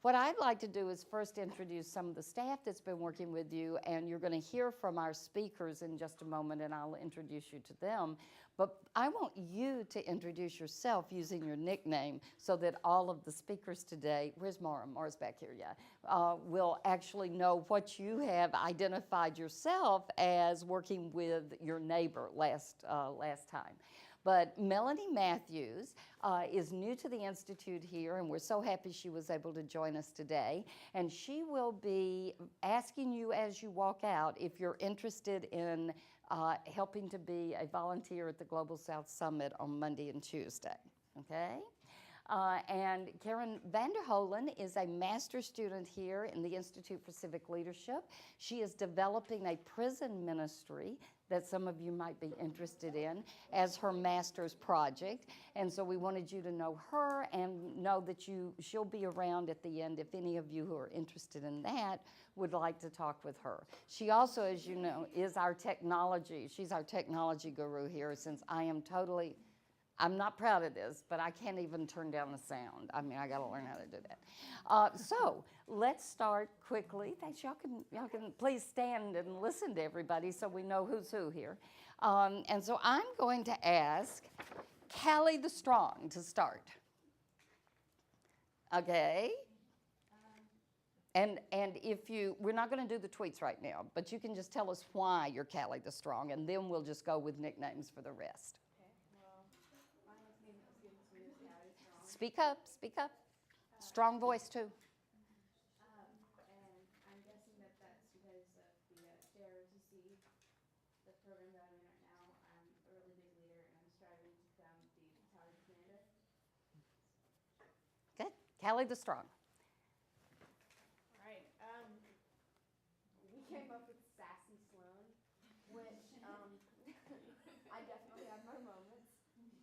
What I'd like to do is first introduce some of the staff that's been working with you, and you're going to hear from our speakers in just a moment, and I'll introduce you to them. But I want you to introduce yourself using your nickname so that all of the speakers today, where's Mara? Mara's back here, yeah, will actually know what you have identified yourself as working with your neighbor last time. But Melanie Matthews is new to the Institute here, and we're so happy she was able to join us today. And she will be asking you as you walk out if you're interested in helping to be a volunteer at the Global South Summit on Monday and Tuesday, okay? And Karen Vanderholen is a master's student here in the Institute for Civic Leadership. She is developing a prison ministry that some of you might be interested in as her master's project. And so we wanted you to know her and know that she'll be around at the end if any of you who are interested in that would like to talk with her. She also, as you know, is our technology. She's our technology guru here, since I'm not proud of this, but I can't even turn down the sound. I mean, I got to learn how to do that. So let's start quickly. Thanks. Y'all can please stand and listen to everybody so we know who's who here. And so I'm going to ask Callie the Strong to start. Okay. And we're not going to do the tweets right now, but you can just tell us why you're Callie the Strong, and then we'll just go with nicknames for the rest. Speak up, speak up. Strong voice, too. And I'm guessing that that's because of the JROTC, the program that I'm in right now. I'm a really big leader, and I'm striving to become the battalion commander. Okay, Callie the Strong. All right. We came up with Sassy Sloan, which I definitely have my moments,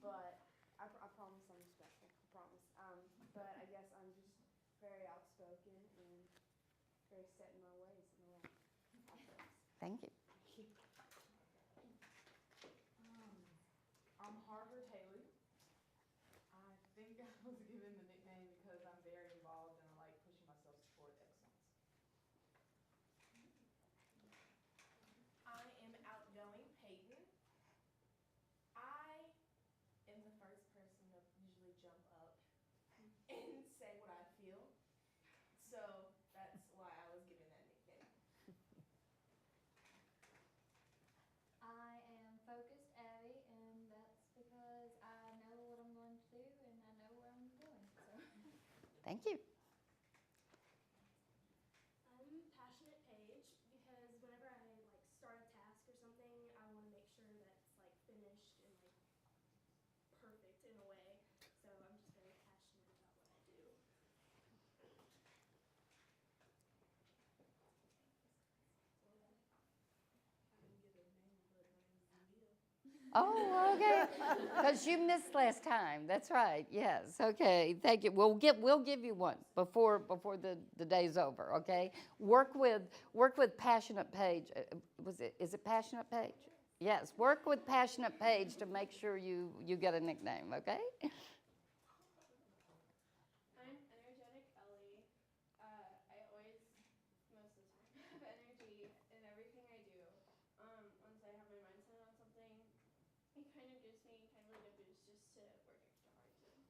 but I promise I'm special. I promise. But I guess I'm just very outspoken and very set in my ways in a way. Thank you. I'm Harvard Haley. I think I was given the nickname because I'm very involved and I like pushing myself toward excellence. I am outgoing Peyton. I am the first person to usually jump up and say what I feel. So that's why I was given that nickname. I am focused Abby, and that's because I know what I'm going to do and I know where I'm going. So. Thank you. I'm passionate Paige because whenever I start a task or something, I want to make sure that it's finished and perfect in a way. So I'm just very passionate about what I do. Oh, okay. Because you missed last time. That's right. Yes. Okay. Thank you. We'll give you one before the day's over. Okay. Work with Passionate Paige. Is it Passionate Paige? Yes. Work with Passionate Paige to make sure you get a nickname. Okay. I'm energetic Ellie. I always, most of the time, have energy in everything I do. Once I have my mind set on something, it kind of gives me kind of a boost just to work extra hard to get it.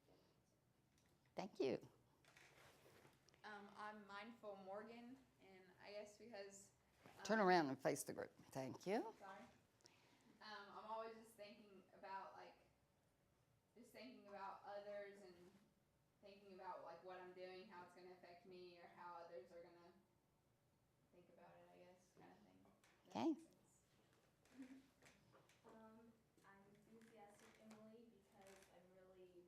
Thank you. I'm Mindful Morgan, and I guess because... Turn around and face the group. Thank you. Sorry. I'm always just thinking about, others and thinking about, what I'm doing, how it's going to affect me, or how others are going to think about it, I guess, kind of thing. Okay. I'm enthusiastic Emily because I'm really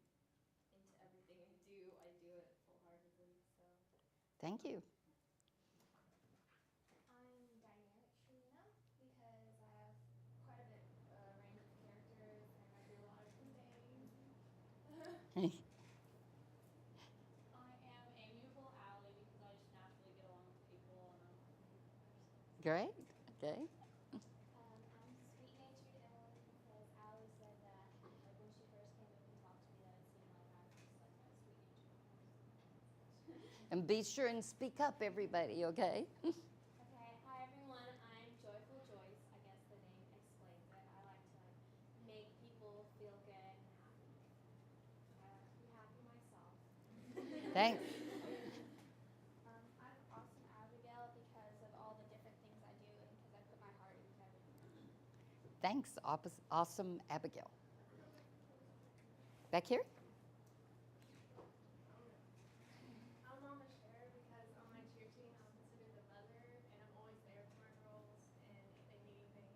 into everything I do. I do it wholeheartedly. So. Thank you. I'm dynamic Sharina because I have quite a bit range of characters and I do a lot of things. I am amiable Allie because I just naturally get along with people and I'm a people person. Great. Okay. I'm sweet-natured Emily because Allie said that when she first came up and talked to me that it seemed like I was just a sweet-natured person. And be sure and speak up, everybody, okay? Okay, hi everyone. I'm Joyful Joyce. I guess the name explains it. I like to make people feel good and happy. I like to be happy myself. Thanks. I'm Awesome Abigail because of all the different things I do and because I put my heart into everything. Thanks, Awesome Abigail. Back here? I'm Mama Cher because on my cheer team I'm considered the mother and I'm always there for my girls and if they need anything.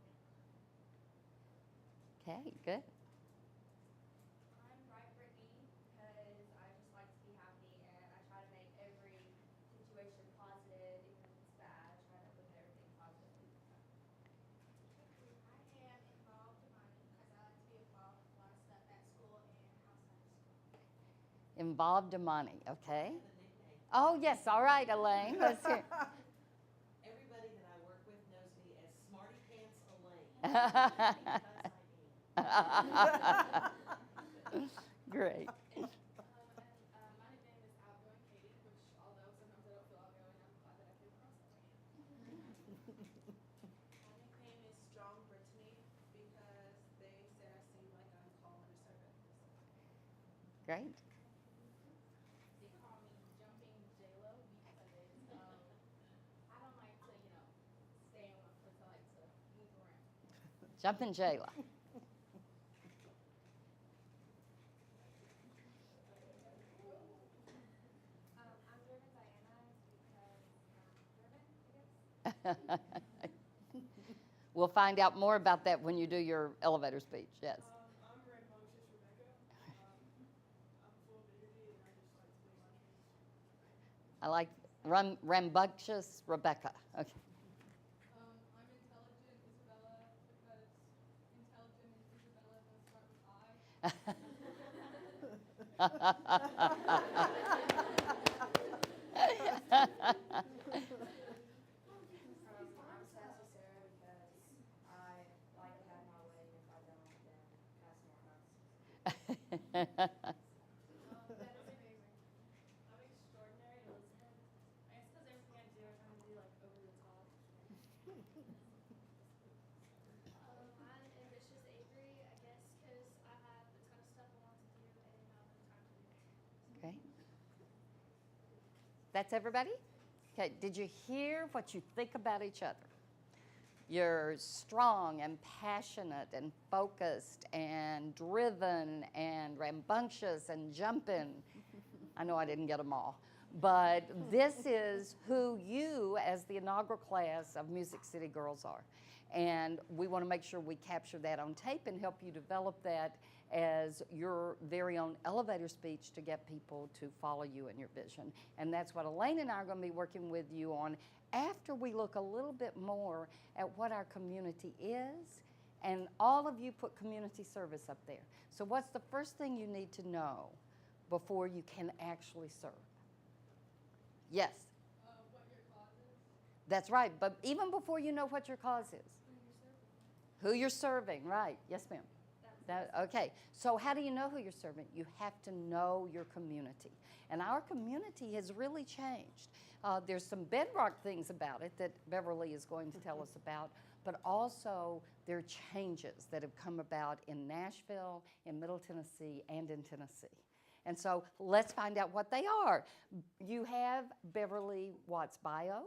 Okay, good. I'm Bright Brittany because I just like to be happy and I try to make every situation positive, even if it's bad. I try to look at everything positively. I am involved in money because I like to be involved with a lot of stuff at school and outside of school. Involved Imani, okay? Oh, yes, all right, Elaine, let's hear. Everybody that I work with knows me as Smarty Pants Elaine. Great. My nickname is Outgoing Katie, which although sometimes I don't feel outgoing, I'm glad that I came across that way. My nickname is Strong Brittany because they said I seem like I'm calm and assertive. Great. They call me Jumping J-Lo because I don't like to, stay on my foot. I like to move around. Jumpin' Jayla. I'm Driven Diana because I'm driven, I guess. We'll find out more about that when you do your elevator speech, yes. I'm Rambunctious Rebecca. I'm full of energy and I just like to live my dreams. I like rambunctious Rebecca. Okay. I'm Intelligent Isabella because intelligent and Isabella both start with I'm Sassy Sarah because I like to have my way, and if I don't, then pass more nuts. That is amazing. I'm Extraordinary Elizabeth. I guess because everything I do, I kind of do like over the top. I'm Ambitious Avery, I guess, because I have a ton of stuff I want to do and not enough time to do it. Okay. That's everybody? Okay, did you hear what you think about each other? You're strong and passionate and focused and driven and rambunctious and jumping. I know I didn't get them all. But this is who you, as the inaugural class of Music City Girls, are. And we want to make sure we capture that on tape and help you develop that as your very own elevator speech to get people to follow you in your vision. And that's what Elaine and I are going to be working with you on after we look a little bit more at what our community is. And all of you put community service up there. So what's the first thing you need to know before you can actually serve? Yes. what your cause is. That's right. But even before you know what your cause is, who you're serving, right? Yes, ma'am. Okay. So how do you know who you're serving? You have to know your community. And our community has really changed. There's some bedrock things about it that Beverly is going to tell us about, but also there are changes that have come about in Nashville, in Middle Tennessee, and in Tennessee. And so let's find out what they are. You have Beverly Watt's bio.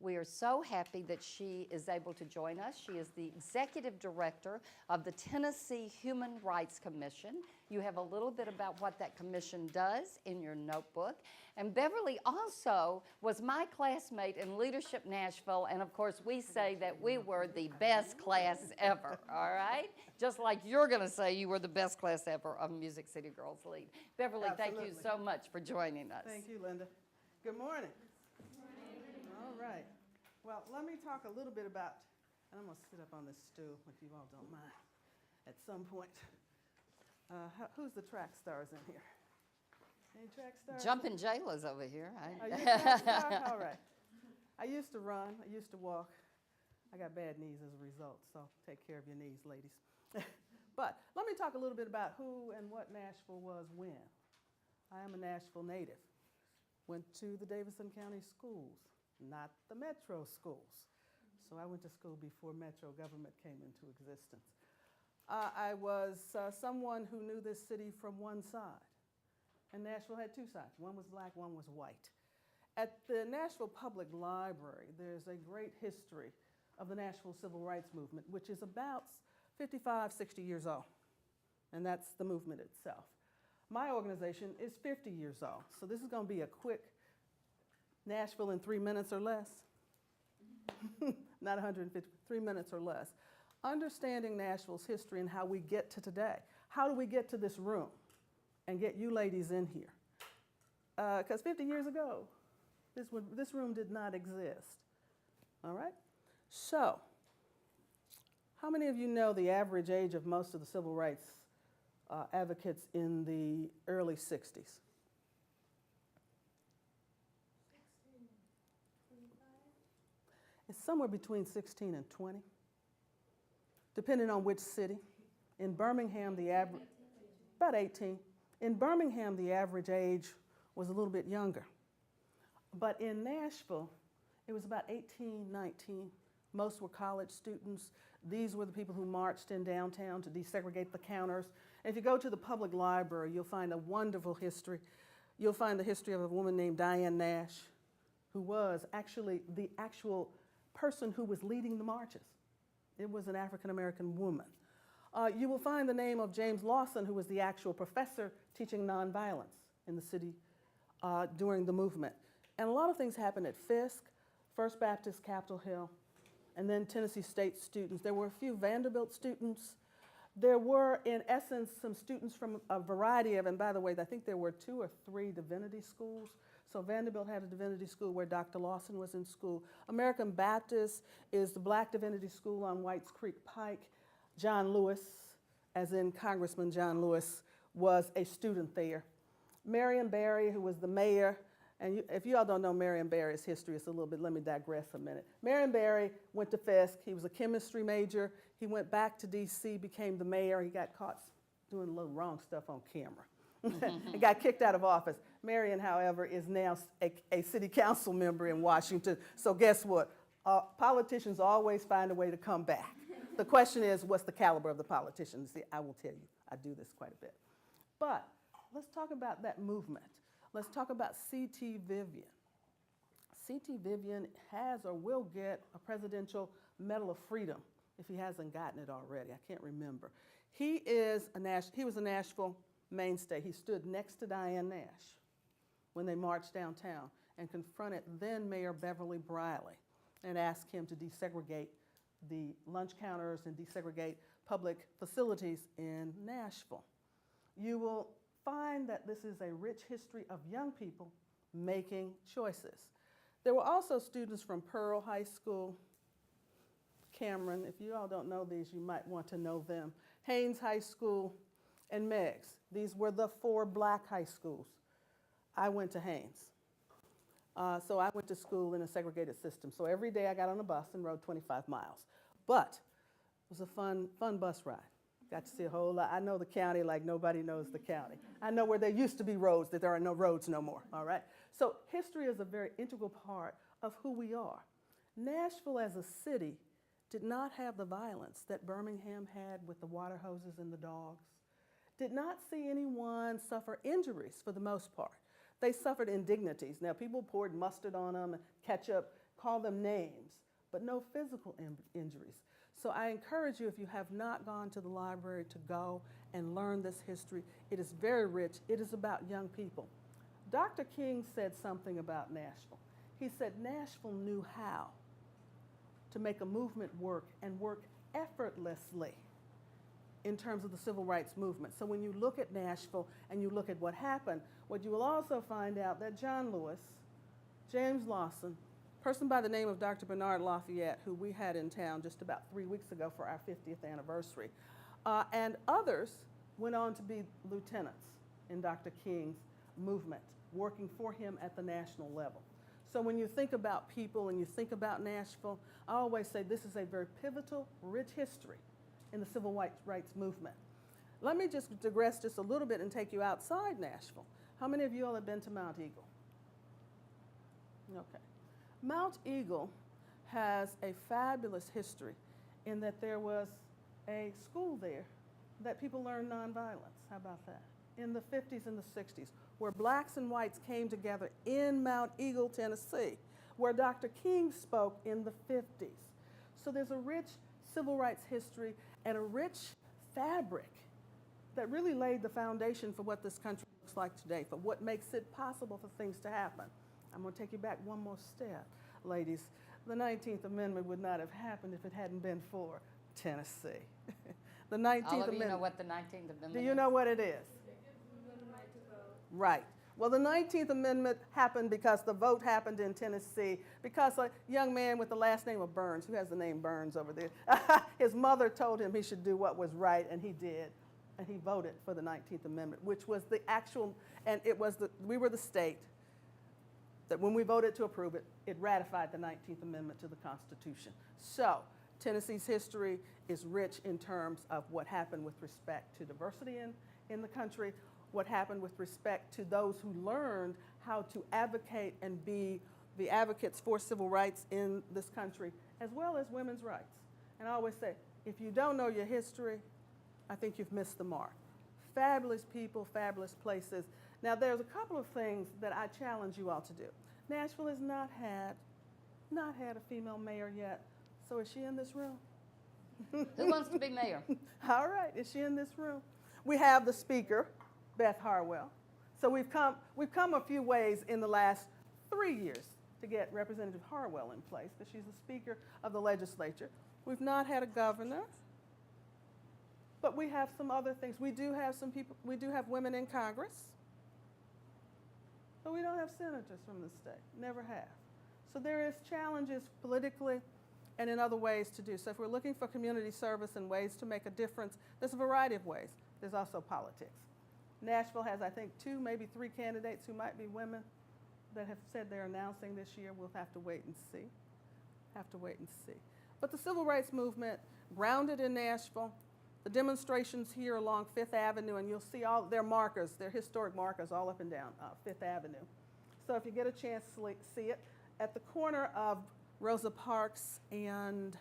We are so happy that she is able to join us. She is the executive director of the Tennessee Human Rights Commission. You have a little bit about what that commission does in your notebook. And Beverly also was my classmate in Leadership Nashville, and of course we say that we were the best class ever, all right? Just like you're gonna say you were the best class ever of Music City Girls Lead. Beverly, thank you Absolutely. so much for joining us. Thank you, Linda. Good morning. All right. Well, let me talk a little bit about, and I'm going to sit up on this stool if you all don't mind at some point. Who's the track stars in here? Any track stars? Jumpin' Jayla's over here. Are you a track star? All right. I used to run. I used to walk. I got bad knees as a result, so take care of your knees, ladies. But let me talk a little bit about who and what Nashville was when. I am a Nashville native. went to the Davidson County schools, not the metro schools. So I went to school before metro government came into existence. I was someone who knew this city from one side. And Nashville had two sides. One was black, one was white. At the Nashville Public Library, there's a great history of the Nashville Civil Rights Movement, which is about 55, 60 years old. And that's the movement itself. My organization is 50 years old. So this is going to be a quick Nashville in 3 minutes or less. Not 150, 3 minutes or less. Understanding Nashville's history and how we get to today. How do we get to this room and get you ladies in here? Because 50 years ago, this room did not exist. All right? So, how many of you know the average age of most of the civil rights advocates in the early 60s? It's somewhere between 16 and 20, depending on which city. In Birmingham, the average, about 18. In Birmingham, the average age was a little bit younger. But in Nashville, it was about 18, 19. Most were college students. These were the people who marched in downtown to desegregate the counters. And if you go to the public library, you'll find a wonderful history. You'll find the history of a woman named Diane Nash, who was actually the actual person who was leading the marches. It was an African-American woman. You will find the name of James Lawson, who was the actual professor teaching nonviolence in the city during the movement. And a lot of things happened at Fisk, First Baptist, Capitol Hill, and then Tennessee State students. There were a few Vanderbilt students. There were, in essence, some students from a variety of, and by the way, I think there were 2 or 3 divinity schools. So Vanderbilt had a divinity school where Dr. Lawson was in school. American Baptist is the black divinity school on Whites Creek Pike. John Lewis, as in Congressman John Lewis, was a student there. Marion Barry, who was the mayor, and if you all don't know Marion Barry's history, it's a little bit, let me digress a minute. Marion Barry went to Fisk. He was a chemistry major. He went back to D.C., became the mayor. He got caught doing a little wrong stuff on camera and got kicked out of office. Marion, however, is now a city council member in Washington. So guess what? Politicians always find a way to come back. The question is, what's the caliber of the politician? See, I will tell you, I do this quite a bit. But let's talk about that movement. Let's talk about C.T. Vivian. C.T. Vivian has or will get a Presidential Medal of Freedom if he hasn't gotten it already. I can't remember. He was a Nashville mainstay. He stood next to Diane Nash when they marched downtown and confronted then Mayor Beverly Briley and asked him to desegregate the lunch counters and desegregate public facilities in Nashville. You will find that this is a rich history of young people making choices. There were also students from Pearl High School, Cameron. If you all don't know these, you might want to know them. Haynes High School and Meigs. These were the 4 black high schools. I went to Haynes. So I went to school in a segregated system. So every day I got on a bus and rode 25 miles. But it was a fun bus ride. Got to see a whole lot. I know the county like nobody knows the county. I know where there used to be roads, that there are no roads no more, all right? So history is a very integral part of who we are. Nashville as a city did not have the violence that Birmingham had with the water hoses and the dogs. Did not see anyone suffer injuries for the most part. They suffered indignities. Now, people poured mustard on them, ketchup, called them names, but no physical injuries. So I encourage you, if you have not gone to the library, to go and learn this history. It is very rich. It is about young people. Dr. King said something about Nashville. He said Nashville knew how to make a movement work and work effortlessly in terms of the civil rights movement. So when you look at Nashville and you look at what happened, what you will also find out that John Lewis, James Lawson, a person by the name of Dr. Bernard Lafayette, who we had in town just about 3 weeks ago for our 50th anniversary, and others went on to be lieutenants in Dr. King's movement, working for him at the national level. So when you think about people and you think about Nashville, I always say this is a very pivotal, rich history in the civil rights movement. Let me just digress just a little bit and take you outside Nashville. How many of you all have been to Mount Eagle? Okay. Mount Eagle has a fabulous history in that there was a school there that people learned nonviolence. How about that? In the 50s and the 60s, where blacks and whites came together in Mount Eagle, Tennessee, where Dr. King spoke in the 50s. So there's a rich civil rights history and a rich fabric that really laid the foundation for what this country looks like today, for what makes it possible for things to happen. I'm going to take you back one more step, ladies. The 19th Amendment would not have happened if it hadn't been for Tennessee. The 19th All of Amendment. you know what the 19th Amendment Do is? you know what it is? Right. Well, the 19th Amendment happened because the vote happened in Tennessee, because a young man with the last name of Burns, who has the name Burns over there, his mother told him he should do what was right, and he did. And he voted for the 19th Amendment, which was the actual, and it was we were the state that when we voted to approve it, it ratified the 19th Amendment to the Constitution. So Tennessee's history is rich in terms of what happened with respect to diversity in the country, what happened with respect to those who learned how to advocate and be the advocates for civil rights in this country, as well as women's rights. And I always say, if you don't know your history, I think you've missed the mark. Fabulous people, fabulous places. Now, there's a couple of things that I challenge you all to do. Nashville has not had a female mayor yet. So is she in this room? Who wants to be mayor? All right, is she in this room? We have the speaker, Beth Harwell. So we've come a few ways in the last 3 years to get Representative Harwell in place, because she's the speaker of the legislature. We've not had a governor, but we have some other things. We do have some people, we do have women in Congress, but we don't have senators from the state, never have. So there is challenges politically and in other ways to do. So if we're looking for community service and ways to make a difference, there's a variety of ways. There's also politics. Nashville has, I think, 2, maybe 3 candidates who might be women that have said they're announcing this year. We'll have to wait and see. But the civil rights movement, grounded in Nashville, the demonstrations here along Fifth Avenue, and you'll see all their markers, their historic markers all up and down Fifth Avenue. So if you get a chance to see it, at the corner of Rosa Parks and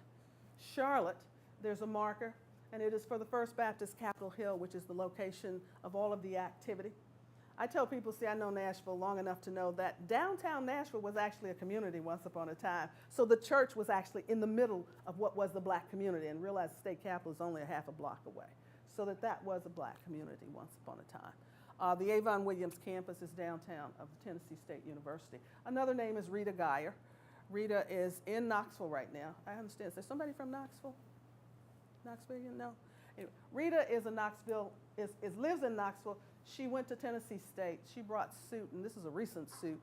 Charlotte, there's a marker, and it is for the First Baptist Capitol Hill, which is the location of all of the activity. I tell people, see, I know Nashville long enough to know that downtown Nashville was actually a community once upon a time. So the church was actually in the middle of what was the black community, and realize the state capitol is only a half a block away. So that was a black community once upon a time. The Avon Williams campus is downtown of Tennessee State University. Another name is Rita Geyer. Rita is in Knoxville right now. I understand. Is there somebody from Knoxville? Knoxville, you know? Anyway, Rita is a Knoxville, lives in Knoxville. She went to Tennessee State. She brought suit, and this is a recent suit,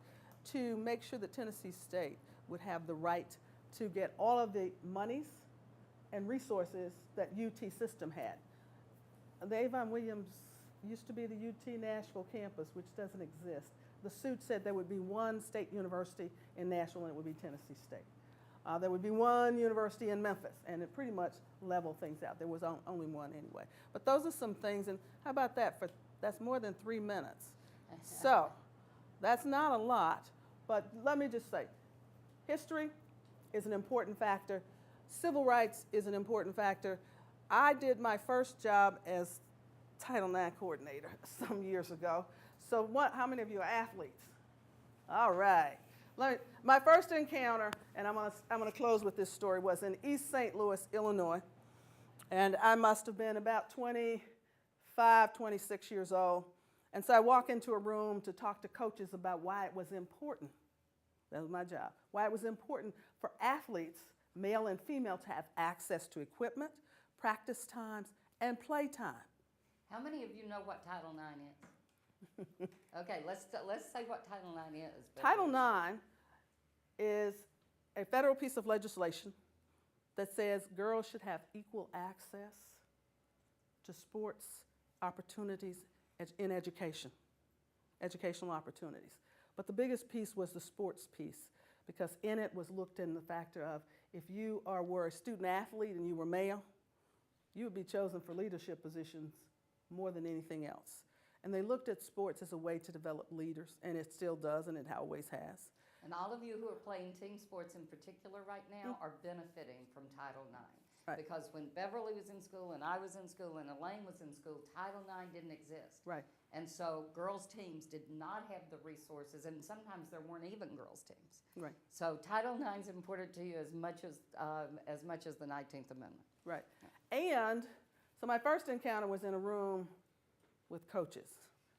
to make sure that Tennessee State would have the right to get all of the monies and resources that UT system had. The Avon Williams used to be the UT Nashville campus, which doesn't exist. The suit said there would be one state university in Nashville, and it would be Tennessee State. There would be one university in Memphis, and it pretty much leveled things out. There was only one anyway. But those are some things, and how about that? That's more than 3 minutes. So that's not a lot, but let me just say, history is an important factor. Civil rights is an important factor. I did my first job as Title IX coordinator some years ago. So how many of you are athletes? All right. My first encounter, and I'm gonna close with this story, was in East St. Louis, Illinois. And I must have been about 25, 26 years old. And so I walk into a room to talk to coaches about why it was important. That was my job. Why it was important for athletes, male and female, to have access to equipment, practice times, and play time. How many of you know what Title IX is? Okay, let's say what Title IX is. Title IX is a federal piece of legislation that says girls should have equal access to sports opportunities in education, educational opportunities. But the biggest piece was the sports piece, because in it was looked in the factor of if you were a student athlete and you were male, you would be chosen for leadership positions more than anything else. And they looked at sports as a way to develop leaders, and it still does, and it always has. And all of you who are playing team sports in particular right now are benefiting from Title IX. Right. Because when Beverly was in school and I was in school and Elaine was in school, Title IX didn't exist. Right. And so girls' teams did not have the resources, and sometimes there weren't even girls' teams. Right. So Title IX is important to you as much as the 19th Amendment. Right. And so my first encounter was in a room with coaches.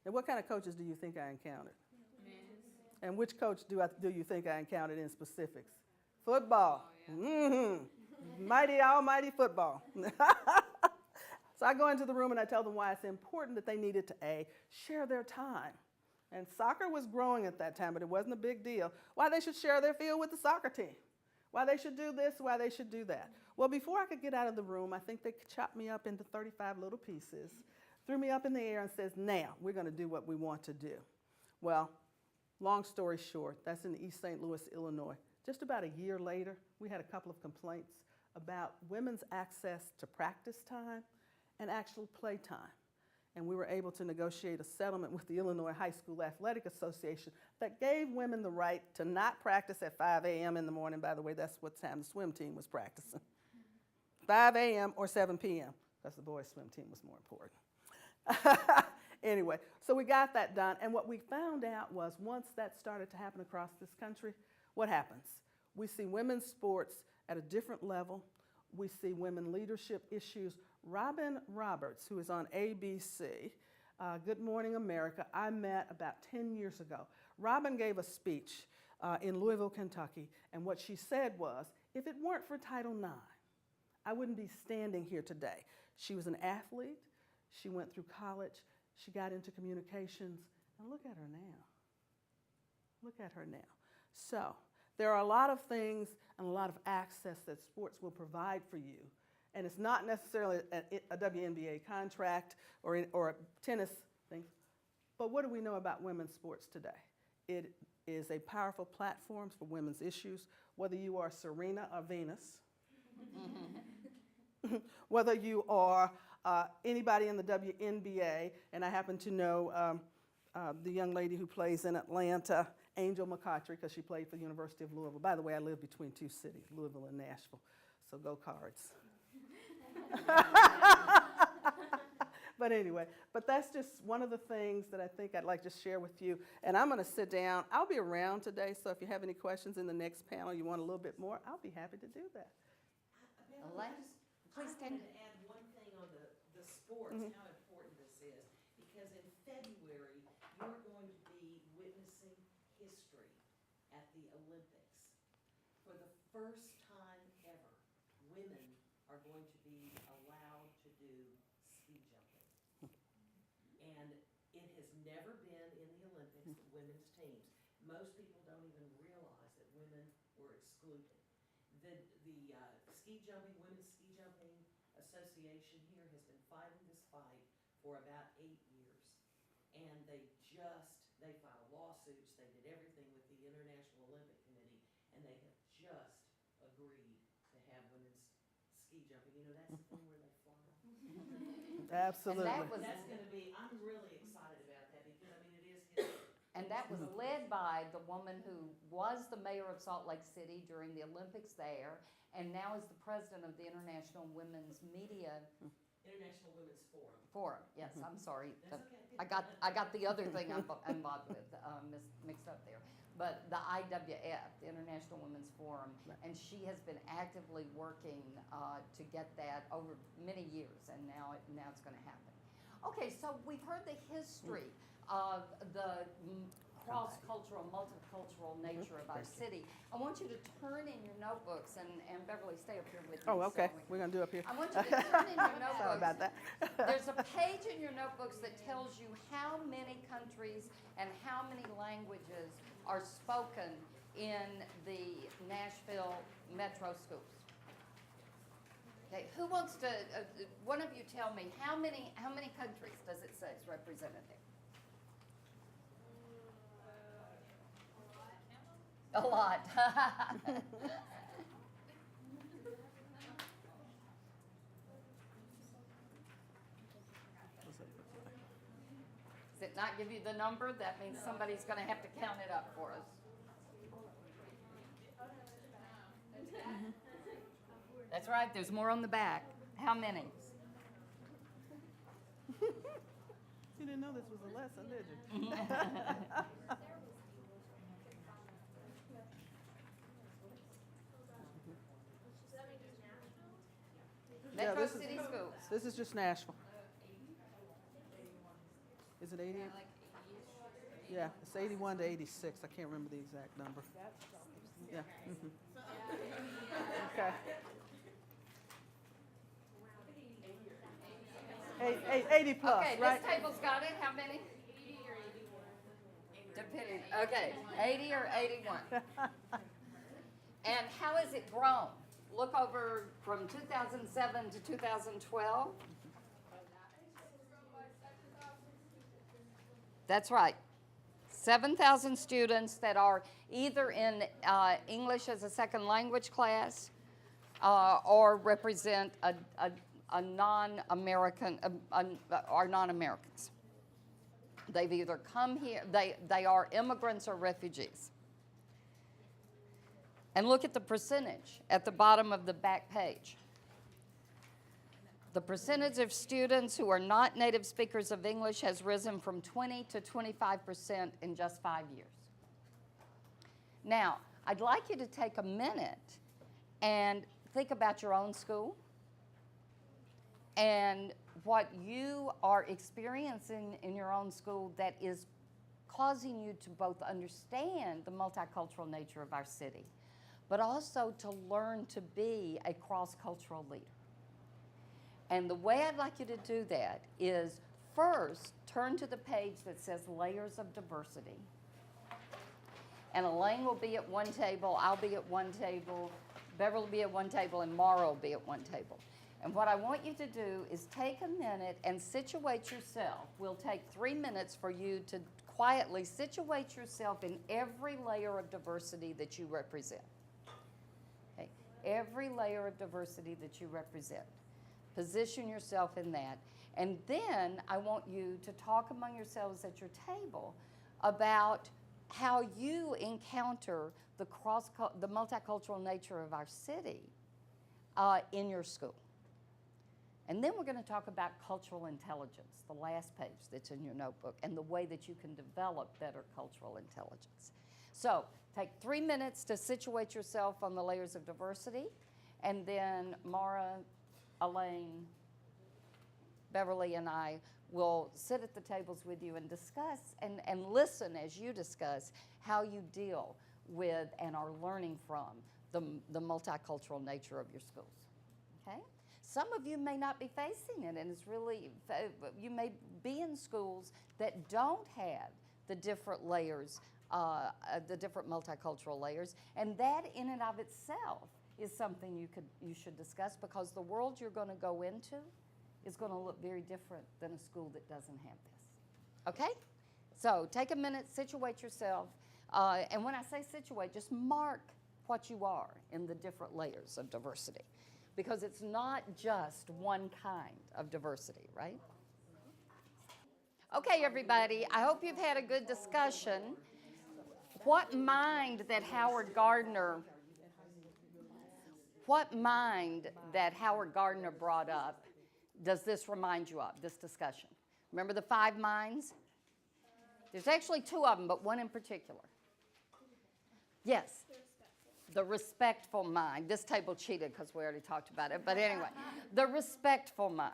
And what kind of coaches do you think I encountered? And which coach do you think I encountered in specifics? Football. Mighty, almighty football. So I go into the room and I tell them why it's important that they needed to share their time. And soccer was growing at that time, but it wasn't a big deal. Why they should share their field with the soccer team. Why they should do this, why they should do that. Well, before I could get out of the room, I think they chopped me up into 35 little pieces, threw me up in the air and says, now we're going to do what we want to do. Well, long story short, that's in East St. Louis, Illinois. Just about a year later, we had a couple of complaints about women's access to practice time and actual play time. And we were able to negotiate a settlement with the Illinois High School Athletic Association that gave women the right to not practice at 5 a.m. in the morning. By the way, that's what time the swim team was practicing. 5 a.m. or 7 p.m., because the boys' swim team was more important. Anyway, so we got that done. And what we found out was once that started to happen across this country, what happens? We see women's sports at a different level. We see women leadership issues. Robin Roberts, who is on ABC, Good Morning America, I met about 10 years ago. Robin gave a speech in Louisville, Kentucky, and what she said was, if it weren't for Title IX, I wouldn't be standing here today. She was an athlete. She went through college. She got into communications, and look at her now. Look at her now. So there are a lot of things and a lot of access that sports will provide for you. And it's not necessarily a WNBA contract or a tennis thing. But what do we know about women's sports today? It is a powerful platform for women's issues, whether you are Serena or Venus, whether you are anybody in the WNBA, and I happen to know the young lady who plays in Atlanta, Angel McCoughtry, because she played for the University of Louisville. By the way, I live between two cities, Louisville and Nashville, so go Cards. But anyway, that's just one of the things that I think I'd like to share with you. And I'm going to sit down. I'll be around today, so if you have any questions in the next panel, you want a little bit more, I'll be happy to do that. Elaine, please I stand. wanted to add one thing on the sports, how important this is, because in February, you're going to be witnessing history at the Olympics. For the first time ever, women are going to be allowed to do ski jumping. And it has never been in the Olympics, women's teams. Most people don't even realize that women were excluded. The Women's Ski Jumping Association here has been fighting this fight for about 8 years. And they filed lawsuits, they did everything with the International Olympic Committee, and they have just agreed to have women's ski jumping. You know, that's the thing where they fly. Absolutely. And That's going to be, I'm really excited about that because, I mean, it is history. And that was led by the woman who was the mayor of Salt Lake City during the Olympics there, and now is the president of the International Women's Media International Women's Forum. Forum. Yes, I'm sorry. That's okay. I got the other thing I'm involved with mixed up there. But the IWF, the International Women's Forum, and she has been actively working to get that over many years, and now it's going to happen. Okay, so we've heard the history of the cross-cultural, multicultural nature of our city. I want you to turn in your notebooks, and Beverly, stay up here with me. Oh, okay. so We're going to do up here. I want you to turn in your notebooks. Sorry about that. There's a page in your notebooks that tells you how many countries and how many languages are spoken in the Nashville metro schools. Okay, who wants to? One of you tell me how many countries does it say is represented there? A lot. Does it not give you the number? That means somebody's going to have to count it up for us. That's right, there's more on the back. How many? You didn't know this was a lesson, did you? Yeah, Metro this is- City Schools. This is just Nashville. Is it 80? Yeah, it's 81 to 86. I can't remember the exact number. Yeah. Mhm. Okay. 80 plus, Okay, right? this table's got it, how many? 80 or 81. Depending, okay, 80 or 81. And how has it grown? Look over from 2007 to 2012. That's right. 7,000 students that are either in English as a second language class or represent a non-American, are non-Americans. They've either come here, they are immigrants or refugees. And look at the percentage at the bottom of the back page. The percentage of students who are not native speakers of English has risen from 20 to 25% in just 5 years. Now, I'd like you to take a minute and think about your own school and what you are experiencing in your own school that is causing you to both understand the multicultural nature of our city, but also to learn to be a cross-cultural leader. And the way I'd like you to do that is first turn to the page that says Layers of Diversity. And Elaine will be at one table, I'll be at one table, Beverly will be at one table, and Mara will be at one table. And what I want you to do is take a minute and situate yourself. We'll take 3 minutes for you to quietly situate yourself in every layer of diversity that you represent. Okay? Every layer of diversity that you represent. Position yourself in that. And then I want you to talk among yourselves at your table about how you encounter the multicultural nature of our city in your school. And then we're going to talk about cultural intelligence, the last page that's in your notebook, and the way that you can develop better cultural intelligence. So take 3 minutes to situate yourself on the layers of diversity, and then Mara, Elaine, Beverly, and I will sit at the tables with you and discuss and listen as you discuss how you deal with and are learning from the multicultural nature of your schools. Okay? Some of you may not be facing it, and it's really, you may be in schools that don't have the different layers, the different multicultural layers, and that in and of itself is something you should discuss, because the world you're going to go into is going to look very different than a school that doesn't have this. Okay? So take a minute, situate yourself, and when I say situate, just mark what you are in the different layers of diversity, because it's not just one kind of diversity, right? Okay, everybody, I hope you've had a good discussion. What mind that Howard Gardner brought up does this remind you of, this discussion? Remember the 5 minds? There's actually 2 of them, but one in particular. Yes? The respectful mind. This table cheated because we already talked about it, but anyway, the respectful mind.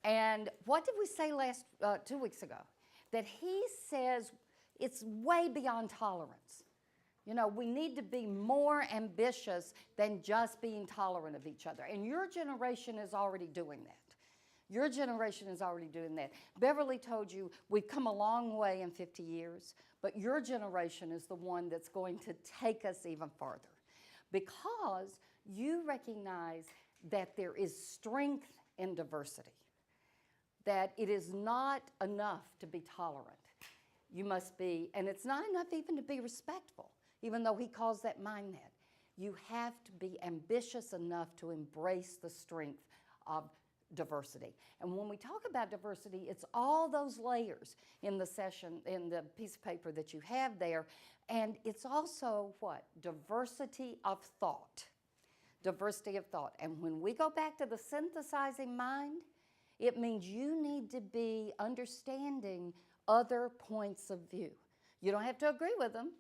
And what did we say 2 weeks ago? That he says it's way beyond tolerance. You know, we need to be more ambitious than just being tolerant of each other. And your generation is already doing that. Your generation is already doing that. Beverly told you we've come a long way in 50 years, but your generation is the one that's going to take us even farther, because you recognize that there is strength in diversity, that it is not enough to be tolerant. You must be, and it's not enough even to be respectful, even though he calls that mind that. You have to be ambitious enough to embrace the strength of diversity. And when we talk about diversity, it's all those layers in the session, in the piece of paper that you have there. And it's also what? Diversity of thought. diversity of thought. And when we go back to the synthesizing mind, it means you need to be understanding other points of view. You don't have to agree with them.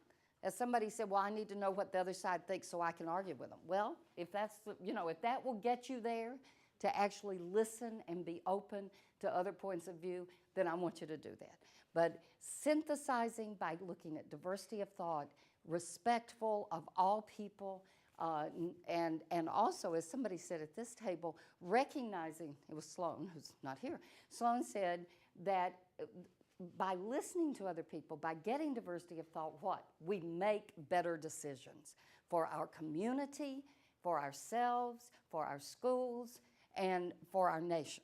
As somebody said, well, I need to know what the other side thinks so I can argue with them. Well, if that's, if that will get you there to actually listen and be open to other points of view, then I want you to do that. But synthesizing by looking at diversity of thought, respectful of all people, and also, as somebody said at this table, recognizing, it was Sloan, who's not here, Sloan said that by listening to other people, by getting diversity of thought, what? We make better decisions for our community, for ourselves, for our schools, and for our nation.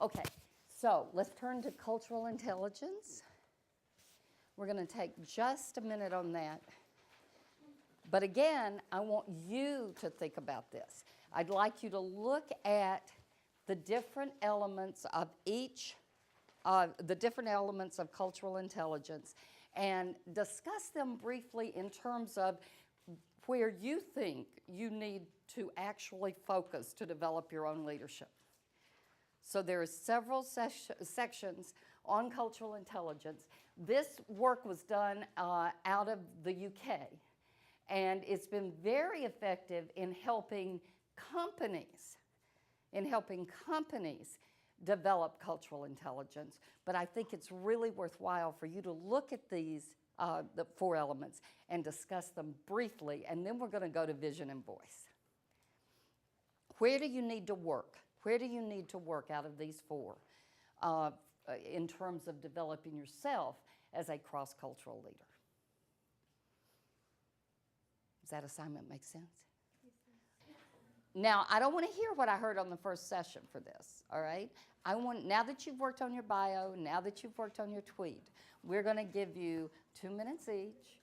Okay, so let's turn to cultural intelligence. We're going to take just a minute on that. But again, I want you to think about this. I'd like you to look at the different elements of the different elements of cultural intelligence and discuss them briefly in terms of where you think you need to actually focus to develop your own leadership. So there are several sections on cultural intelligence. This work was done out of the UK, and it's been very effective in helping companies develop cultural intelligence. But I think it's really worthwhile for you to look at these, the 4 elements, and discuss them briefly, and then we're going to go to vision and voice. Where do you need to work? Where do you need to work out of these 4 in terms of developing yourself as a cross-cultural leader? Does that assignment make sense? Now, I don't want to hear what I heard on the first session for this, all right? I want, now that you've worked on your bio, now that you've worked on your tweet, we're going to give you 2 minutes each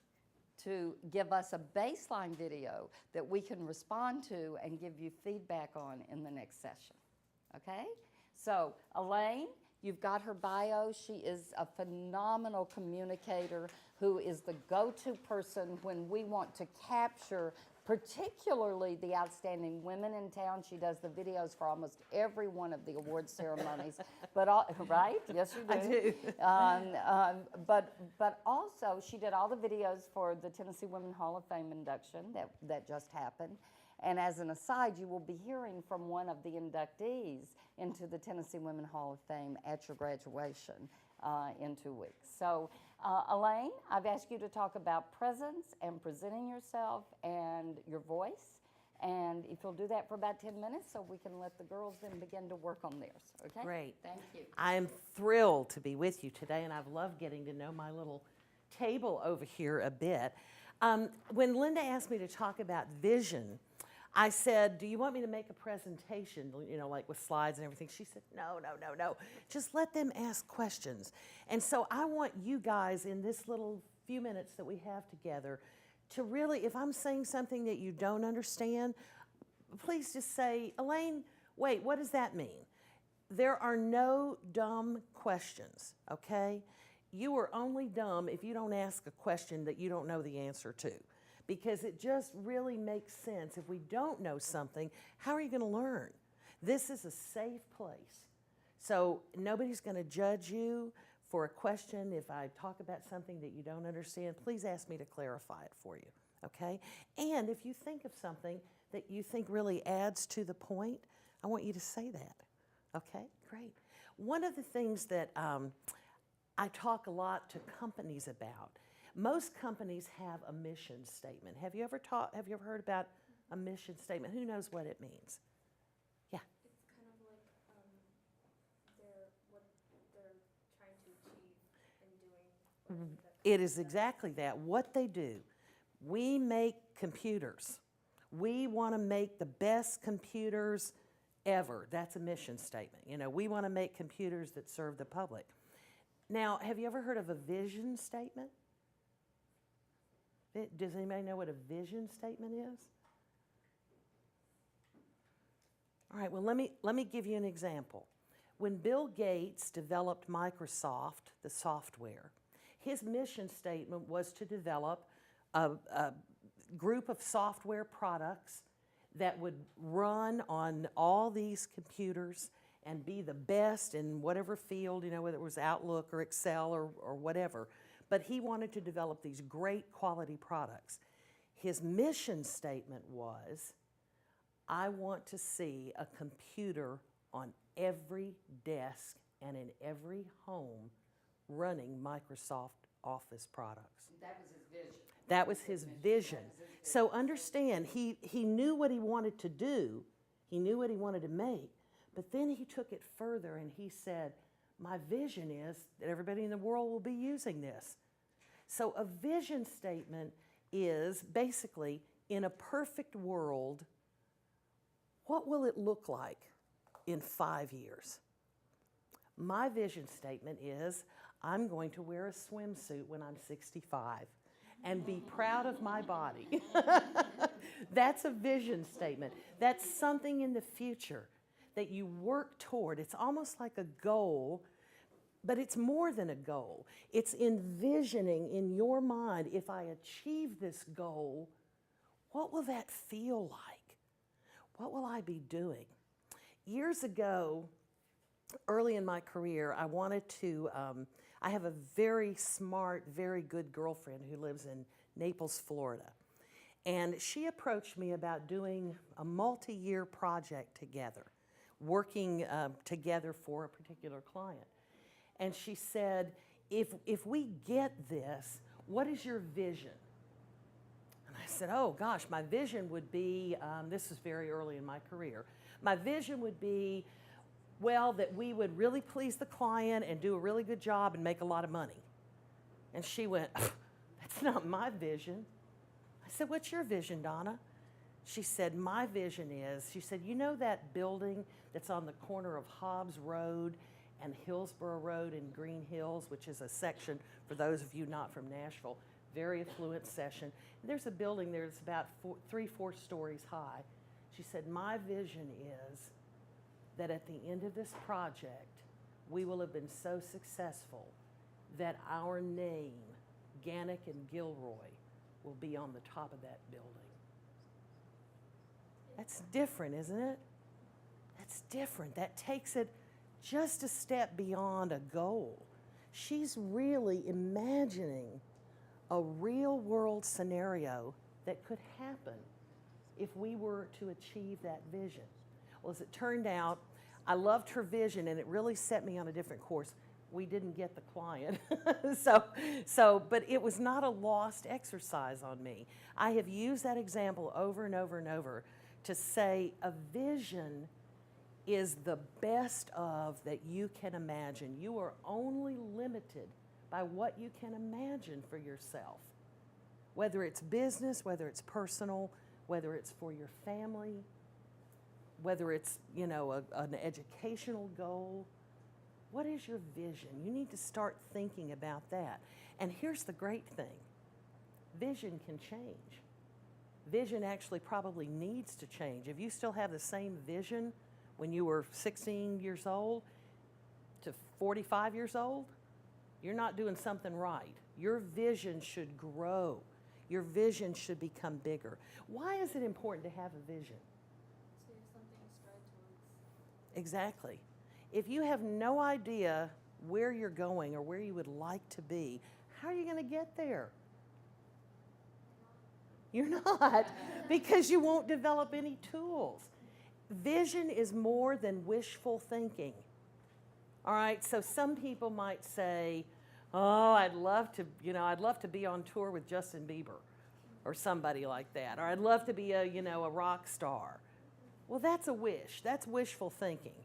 to give us a baseline video that we can respond to and give you feedback on in the next session, okay? So, Elaine, you've got her bio. She is a phenomenal communicator who is the go-to person when we want to capture particularly the outstanding women in town. She does the videos for almost every one of the award ceremonies, but right? Yes, you do. I do. But also, she did all the videos for the Tennessee Women Hall of Fame induction that just happened. And as an aside, you will be hearing from one of the inductees into the Tennessee Women Hall of Fame at your graduation in 2 weeks. So, Elaine, I've asked you to talk about presence and presenting yourself and your voice. And if you'll do that for about 10 minutes so we can let the girls then begin to work on theirs, okay? Great. Thank you. I'm thrilled to be with you today, and I've loved getting to know my little table over here a bit. When Linda asked me to talk about vision, I said, do you want me to make a presentation, like with slides and everything? She said, no. Just let them ask questions. And so I want you guys in this little few minutes that we have together to really, if I'm saying something that you don't understand, please just say, Elaine, wait, what does that mean? There are no dumb questions, okay? You are only dumb if you don't ask a question that you don't know the answer to. Because it just really makes sense. If we don't know something, how are you going to learn? This is a safe place. So nobody's going to judge you for a question. If I talk about something that you don't understand, please ask me to clarify it for you, okay? And if you think of something that you think really adds to the point, I want you to say that, okay? Great. One of the things that I talk a lot to companies about, most companies have a mission statement. Have you ever heard about a mission statement? Who knows what it means? Yeah. It's kind of like what they're trying to achieve and doing. It is exactly that. What they do. We make computers. We want to make the best computers ever. That's a mission statement. We want to make computers that serve the public. Now, have you ever heard of a vision statement? Does anybody know what a vision statement is? All right, well, let me give you an example. When Bill Gates developed Microsoft, the software, his mission statement was to develop a group of software products that would run on all these computers and be the best in whatever field, you know, whether it was Outlook or Excel or whatever. But he wanted to develop these great quality products. His mission statement was, I want to see a computer on every desk and in every home running Microsoft Office products. That was his vision. That was his vision. So understand, he knew what he wanted to do, he knew what he wanted to make, but then he took it further and he said, my vision is that everybody in the world will be using this. So a vision statement is basically, in a perfect world, what will it look like in 5 years? My vision statement is, I'm going to wear a swimsuit when I'm 65 and be proud of my body. That's a vision statement. That's something in the future that you work toward. It's almost like a goal, but it's more than a goal. It's envisioning in your mind, if I achieve this goal, what will that feel like? What will I be doing? Years ago, early in my career, I wanted to, I have a very smart, very good girlfriend who lives in Naples, Florida. And she approached me about doing a multi-year project together, working together for a particular client. And she said, if we get this, what is your vision? And I said, oh gosh, my vision would be, this is very early in my career, my vision would be, well, that we would really please the client and do a really good job and make a lot of money. And she went, that's not my vision. I said, what's your vision, Donna? She said, my vision is, she said, you know that building that's on the corner of Hobbs Road and Hillsborough Road in Green Hills, which is a section, for those of you not from Nashville, very affluent section. There's a building there that's about 3-4 stories high. She said, my vision is that at the end of this project, we will have been so successful that our name, Gannick and Gilroy, will be on the top of that building. That's different, isn't it? That's different. That takes it just a step beyond a goal. She's really imagining a real world scenario that could happen if we were to achieve that vision. Well, as it turned out, I loved her vision and it really set me on a different course. We didn't get the client, but it was not a lost exercise on me. I have used that example over and over and over to say a vision is the best of that you can imagine. You are only limited by what you can imagine for yourself. Whether it's business, whether it's personal, whether it's for your family, whether it's, you know, an educational goal. What is your vision? You need to start thinking about that. And here's the great thing. Vision can change. Vision actually probably needs to change. If you still have the same vision when you were 16 years old to 45 years old, you're not doing something right. Your vision should grow. Your vision should become bigger. Why is it important to have a vision? So you have something to strive towards. Exactly. If you have no idea where you're going or where you would like to be, how are you going to get there? You're not, because you won't develop any tools. Vision is more than wishful thinking. All right, so some people might say, oh, I'd love to be on tour with Justin Bieber or somebody like that, or I'd love to be a rock star. Well, that's a wish. That's wishful thinking.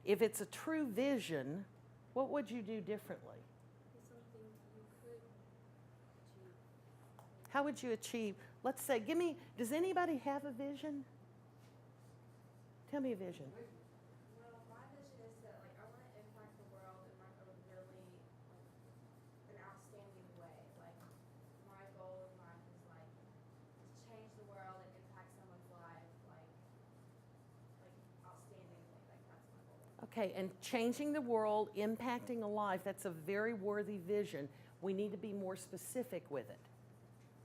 If it's a true vision, what would you do differently? It's something you could achieve. How would you achieve? Let's say, does anybody have a vision? Tell me a vision. Well, my vision is that, like, I want to impact the world in, like, a really, an outstanding way. Like, my goal in life is, like, to change the world and impact someone's life, like outstandingly. Like, that's my goal. Okay, and changing the world, impacting a life, that's a very worthy vision. We need to be more specific with it.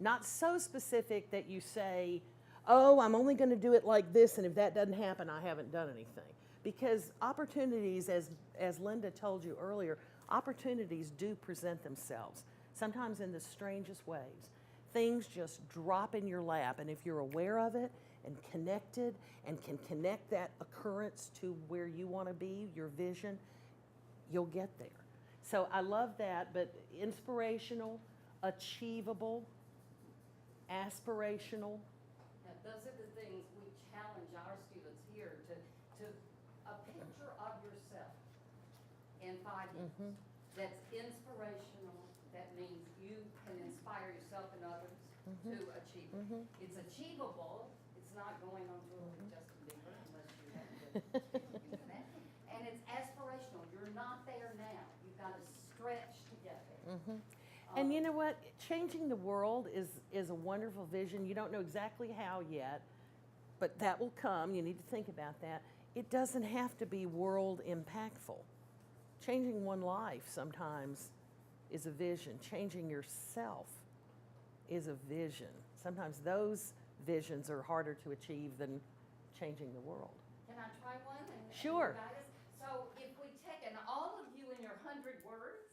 Not so specific that you say, oh, I'm only going to do it like this, and if that doesn't happen, I haven't done anything. Because opportunities, as Linda told you earlier, opportunities do present themselves, sometimes in the strangest ways. Things just drop in your lap, and if you're aware of it and connected and can connect that occurrence to where you want to be, your vision, you'll get there. So I love that, but inspirational, achievable, aspirational. Now, those are the things we challenge our students here to a picture of yourself in 5 years. That's inspirational. That means you can inspire yourself and others to achieve it. It's achievable. It's not going on tour with Justin Bieber unless you have to do that. And it's aspirational. You're not there now. You've got to stretch to get there. And you know what? Changing the world is a wonderful vision. You don't know exactly how yet, but that will come. You need to think about that. It doesn't have to be world impactful. Changing one life sometimes is a vision. Changing yourself is a vision. Sometimes those visions are harder to achieve than changing the world. Can I try one? Sure. Guide us? So if we take, and all of you in your 100 words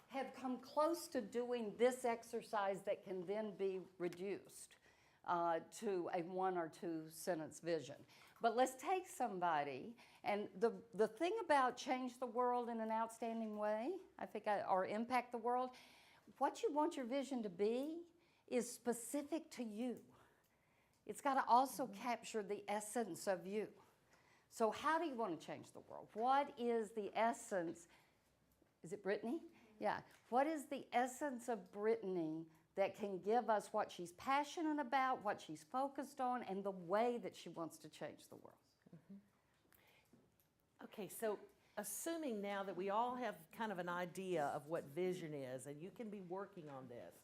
have come close to doing this exercise that can then be reduced to a 1 or 2 sentence vision. But let's take somebody, and the thing about change the world in an outstanding way, or impact the world, what you want your vision to be is specific to you. It's got to also capture the essence of you. So how do you want to change the world? What is the essence? Is it Brittany? Yeah. What is the essence of Brittany that can give us what she's passionate about, what she's focused on, and the way that she wants to change the world? Okay, so assuming now that we all have kind of an idea of what vision is, and you can be working on this,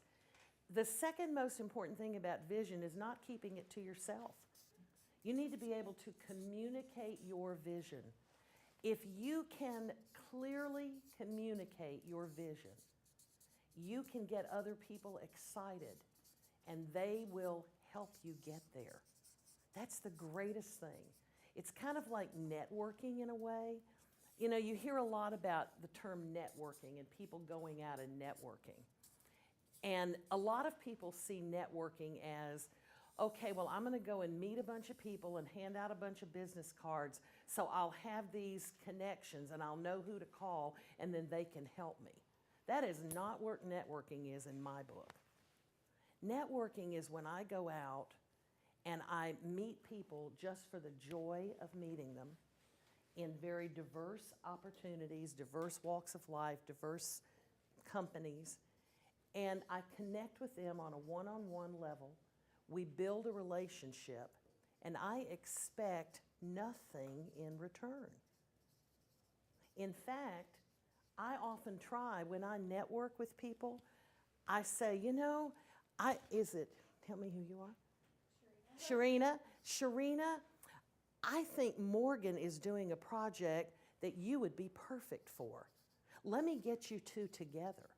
the second most important thing about vision is not keeping it to yourself. You need to be able to communicate your vision. If you can clearly communicate your vision, you can get other people excited, and they will help you get there. That's the greatest thing. It's kind of like networking in a way. You know, you hear a lot about the term networking and people going out and networking. And a lot of people see networking as, okay, well, I'm going to go and meet a bunch of people and hand out a bunch of business cards, so I'll have these connections and I'll know who to call, and then they can help me. That is not what networking is in my book. Networking is when I go out and I meet people just for the joy of meeting them in very diverse opportunities, diverse walks of life, diverse companies, and I connect with them on a one-on-one level. We build a relationship, and I expect nothing in return. In fact, I often try, when I network with people, I say, you know, tell me who you are? Sharina. Sharina, I think Morgan is doing a project that you would be perfect for. Let me get you two together.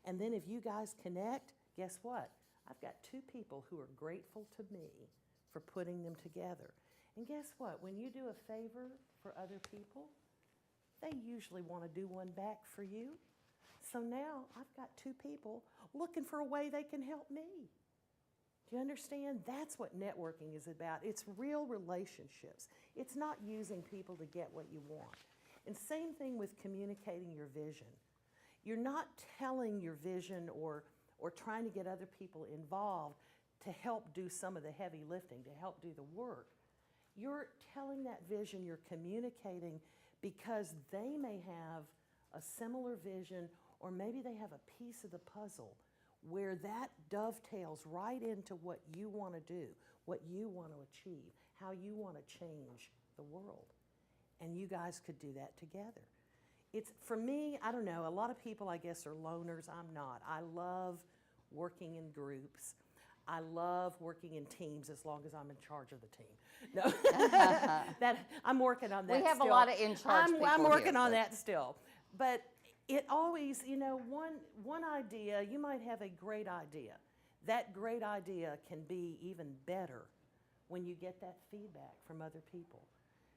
And then if you guys connect, guess what? I've got 2 people who are grateful to me for putting them together. And guess what? When you do a favor for other people, they usually want to do one back for you. So now I've got 2 people looking for a way they can help me. Do you understand? That's what networking is about. It's real relationships. It's not using people to get what you want. And same thing with communicating your vision. You're not telling your vision or trying to get other people involved to help do some of the heavy lifting, to help do the work. You're telling that vision, you're communicating because they may have a similar vision, or maybe they have a piece of the puzzle where that dovetails right into what you want to do, what you want to achieve, how you want to change the world. And you guys could do that together. It's, for me, I don't know, a lot of people I guess are loners. I'm not. I love working in groups. I love working in teams as long as I'm in charge of the team. No, I'm working on that still. We have a lot of in-charge people I'm working here, on that still. But it always, you know, one idea, you might have a great idea. That great idea can be even better when you get that feedback from other people.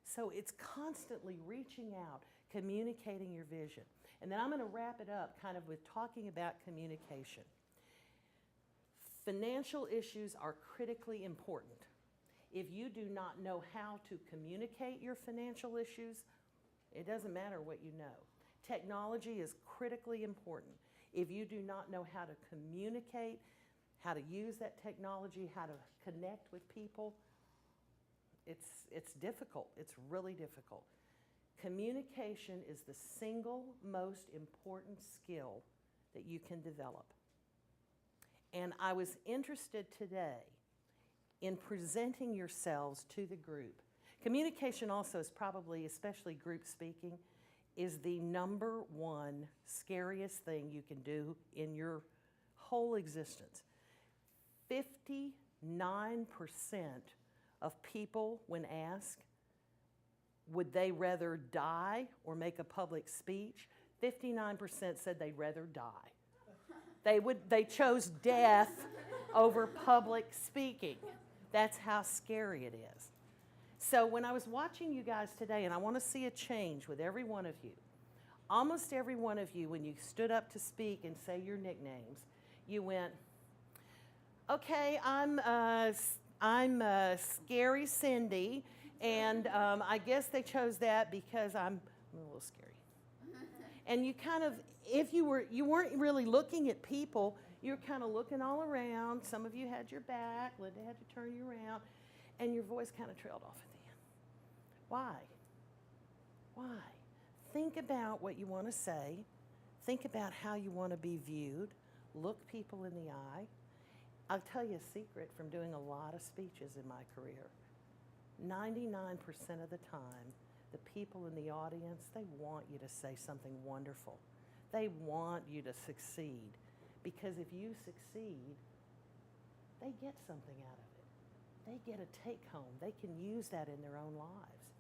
So it's constantly reaching out, communicating your vision. And then I'm going to wrap it up kind of with talking about communication. Financial issues are critically important. If you do not know how to communicate your financial issues, it doesn't matter what you know. Technology is critically important. If you do not know how to communicate, how to use that technology, how to connect with people, it's difficult. It's really difficult. Communication is the single most important skill that you can develop. And I was interested today in presenting yourselves to the group. Communication also is probably, especially group speaking, is the number one scariest thing you can do in your whole existence. 59% of people, when asked, would they rather die or make a public speech, 59% said they'd rather die. They chose death over public speaking. That's how scary it is. So when I was watching you guys today, and I want to see a change with every one of you, almost every one of you, when you stood up to speak and say your nicknames, you went, okay, I'm Scary Cindy, and I guess they chose that because I'm a little scary. And you kind of, if you weren't really looking at people, you were kind of looking all around. Some of you had your back, Linda had to turn you around, and your voice kind of trailed off at the end. Why? Why? Think about what you want to say. Think about how you want to be viewed. Look people in the eye. I'll tell you a secret from doing a lot of speeches in my career. 99% of the time, the people in the audience, they want you to say something wonderful. They want you to succeed. Because if you succeed, they get something out of it. They get a take home. They can use that in their own lives.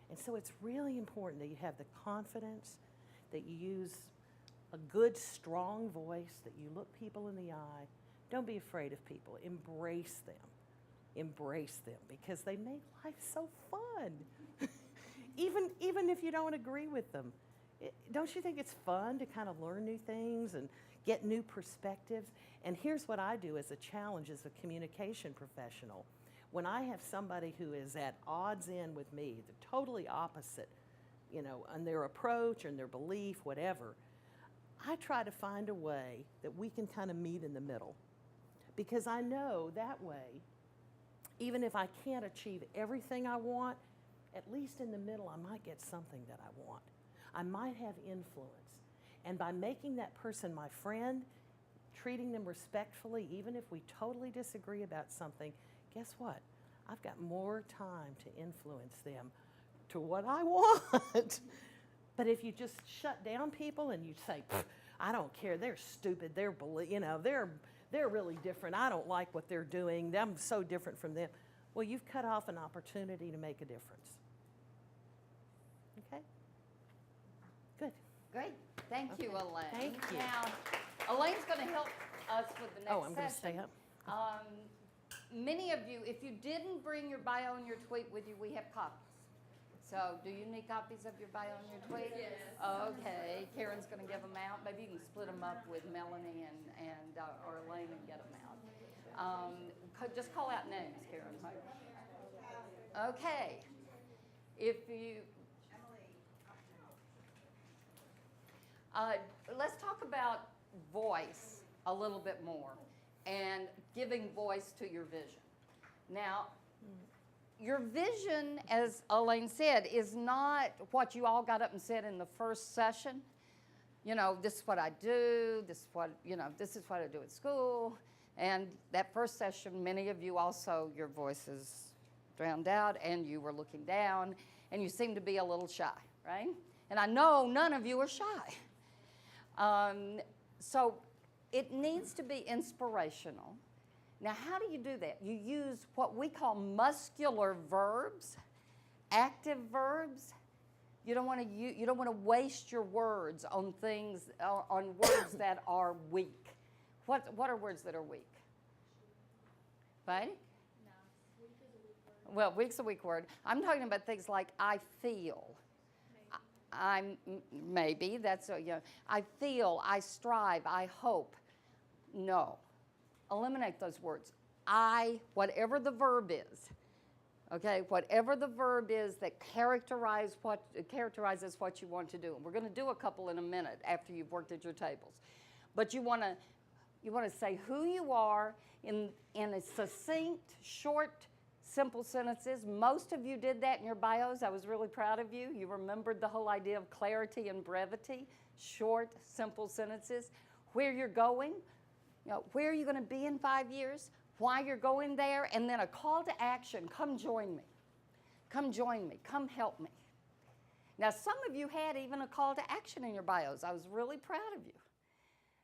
And so it's really important that you have the confidence, that you use a good, strong voice, that you look people in the eye. Don't be afraid of people. Embrace them. Embrace them, because they make life so fun. even if you don't agree with them. Don't you think it's fun to kind of learn new things and get new perspectives? And here's what I do as a challenge as a communication professional. When I have somebody who is at odds in with me, they're totally opposite, on their approach and their belief, whatever, I try to find a way that we can kind of meet in the middle. Because I know that way, even if I can't achieve everything I want, at least in the middle, I might get something that I want. I might have influence. And by making that person my friend, treating them respectfully, even if we totally disagree about something, guess what? I've got more time to influence them to what I want. But if you just shut down people and you say, I don't care, they're stupid, they're really different, I don't like what they're doing, I'm so different from them. Well, you've cut off an opportunity to make a difference. Okay? Good. Great. Thank you, Okay. Elaine. Thank you. Now, Elaine's going to help us with the next session. Oh, I'm going to stay up. Many of you, if you didn't bring your bio and your tweet with you, we have copies. So, do you need copies of your bio and your tweet? Yes. Okay. Karen's going to give them out. Maybe you can split them up with Melanie or Elaine and get them out. Just call out names, Karen. Okay. If you... let's talk about voice a little bit more and giving voice to your vision. Now, your vision, as Elaine said, is not what you all got up and said in the first session. This is what I do, this is what I do at school. And that first session, many of you also, your voices drowned out and you were looking down and you seemed to be a little shy, right? And I know none of you are shy. So it needs to be inspirational. Now, how do you do that? You use what we call muscular verbs, active verbs. You don't want to waste your words on things, on words that are weak. What are words that are weak? Right? No, weak is a weak Well, week's a weak word. I'm talking about things like I feel. Maybe that's I feel, I strive, I hope. No. Eliminate those words. Whatever the verb is, okay, whatever the verb is that characterizes what you want to do. And we're going to do a couple in a minute after you've worked at your tables. But you want to say who you are in a succinct, short, simple sentences. Most of you did that in your bios. I was really proud of you. You remembered the whole idea of clarity and brevity, short, simple sentences. Where you're going, where are you going to be in 5 years, why you're going there, and then a call to action. Come join me. Come join me. Come help me. Now, some of you had even a call to action in your bios. I was really proud of you.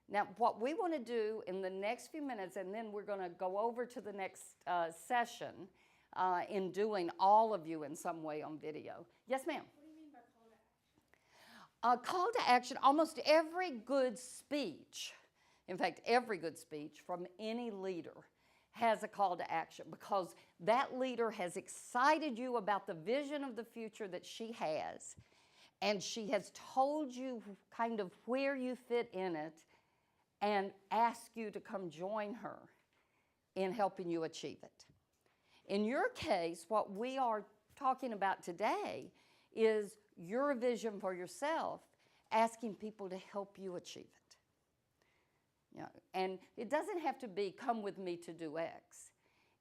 Now, what we want to do in the next few minutes, and then we're going to go over to the next session in doing all of you in some way on video. Yes, ma'am? What do you mean by call to action? A call to action, almost every good speech, in fact, every good speech from any leader has a call to action because that leader has excited you about the vision of the future that she has, and she has told you kind of where you fit in it and asked you to come join her in helping you achieve it. In your case, what we are talking about today is your vision for yourself, asking people to help you achieve it. And it doesn't have to be, come with me to do X.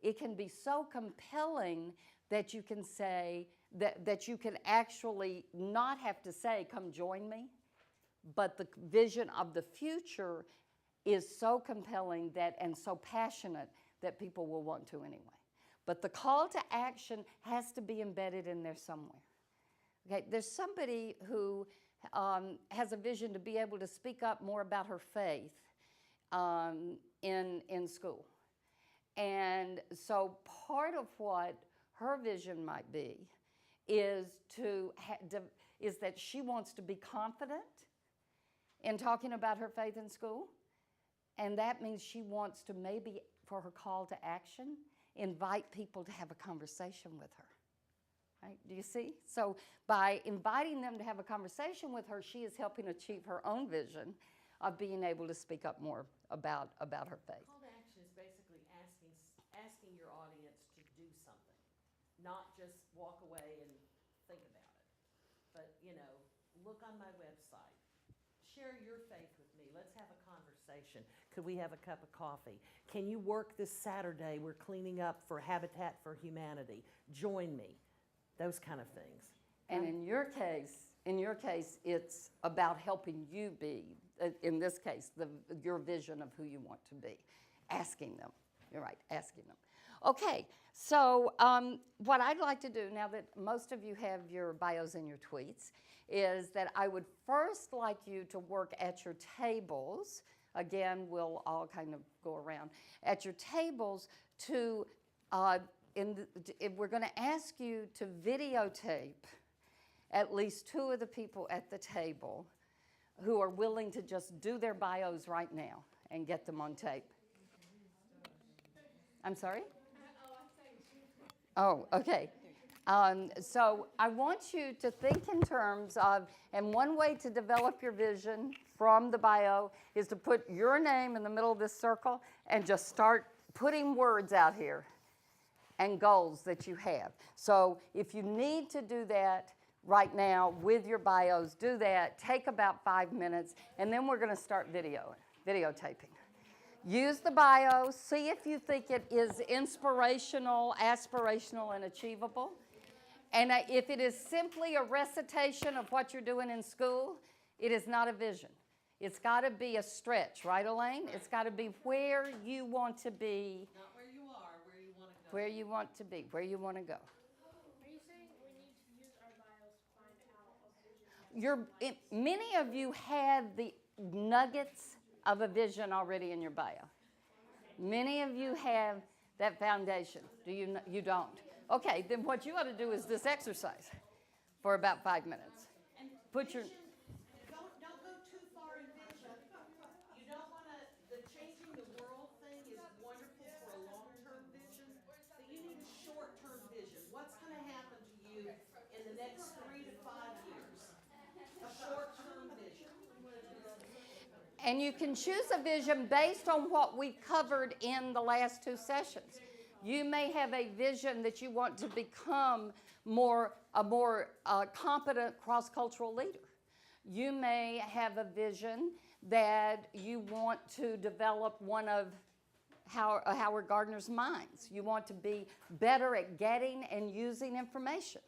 It can be so compelling that you can say, that you can actually not have to say, come join me, but the vision of the future is so compelling and so passionate that people will want to anyway. But the call to action has to be embedded in there somewhere. Okay, there's somebody who has a vision to be able to speak up more about her faith in school. And so part of what her vision might be is that she wants to be confident in talking about her faith in school. And that means she wants to maybe, for her call to action, invite people to have a conversation with her. Right? Do you see? So by inviting them to have a conversation with her, she is helping achieve her own vision of being able to speak up more about her faith. Call to action is basically asking your audience to do something, not just walk away and think about it. But, look on my website. Share your faith with me. Let's have a conversation. Could we have a cup of coffee? Can you work this Saturday? We're cleaning up for Habitat for Humanity. Join me. Those kind of things. And in your case, it's about helping you be, in this case, your vision of who you want to be. Asking them. You're right, asking them. Okay, so what I'd like to do, now that most of you have your bios and your tweets, is that I would first like you to work at your tables. Again, we'll all kind of go around. At your tables to, we're going to ask you to videotape at least 2 of the people at the table who are willing to just do their bios right now and get them on tape. I'm sorry? Oh, okay. So I want you to think in terms of, and one way to develop your vision from the bio is to put your name in the middle of this circle and just start putting words out here and goals that you have. So if you need to do that right now with your bios, do that. Take about 5 minutes, and then we're going to start videotaping. Use the bio. See if you think it is inspirational, aspirational, and achievable. And if it is simply a recitation of what you're doing in school, it is not a vision. It's got to be a stretch, right, Elaine? It's got to be where you want to be. Not where you are, where you want to go. Where you want to be, where you want to go. Are you saying we need to use our bios to find out a vision? Many of you have the nuggets of a vision already in your bio. Many of you have that foundation. Do you? You don't. Okay, then what you ought to do is this exercise for about 5 minutes. And Put your. Don't go too far in vision. You don't want to, the changing the world thing is wonderful for a long-term vision, but you need a short-term vision you in the next 3 to 5 years. A short-term vision. And you can choose a vision based on what we covered in the last 2 sessions. You may have a vision that you want to become a more competent cross-cultural leader. You may have a vision that you want to develop one of Howard Gardner's minds. You want to be better at getting and using information.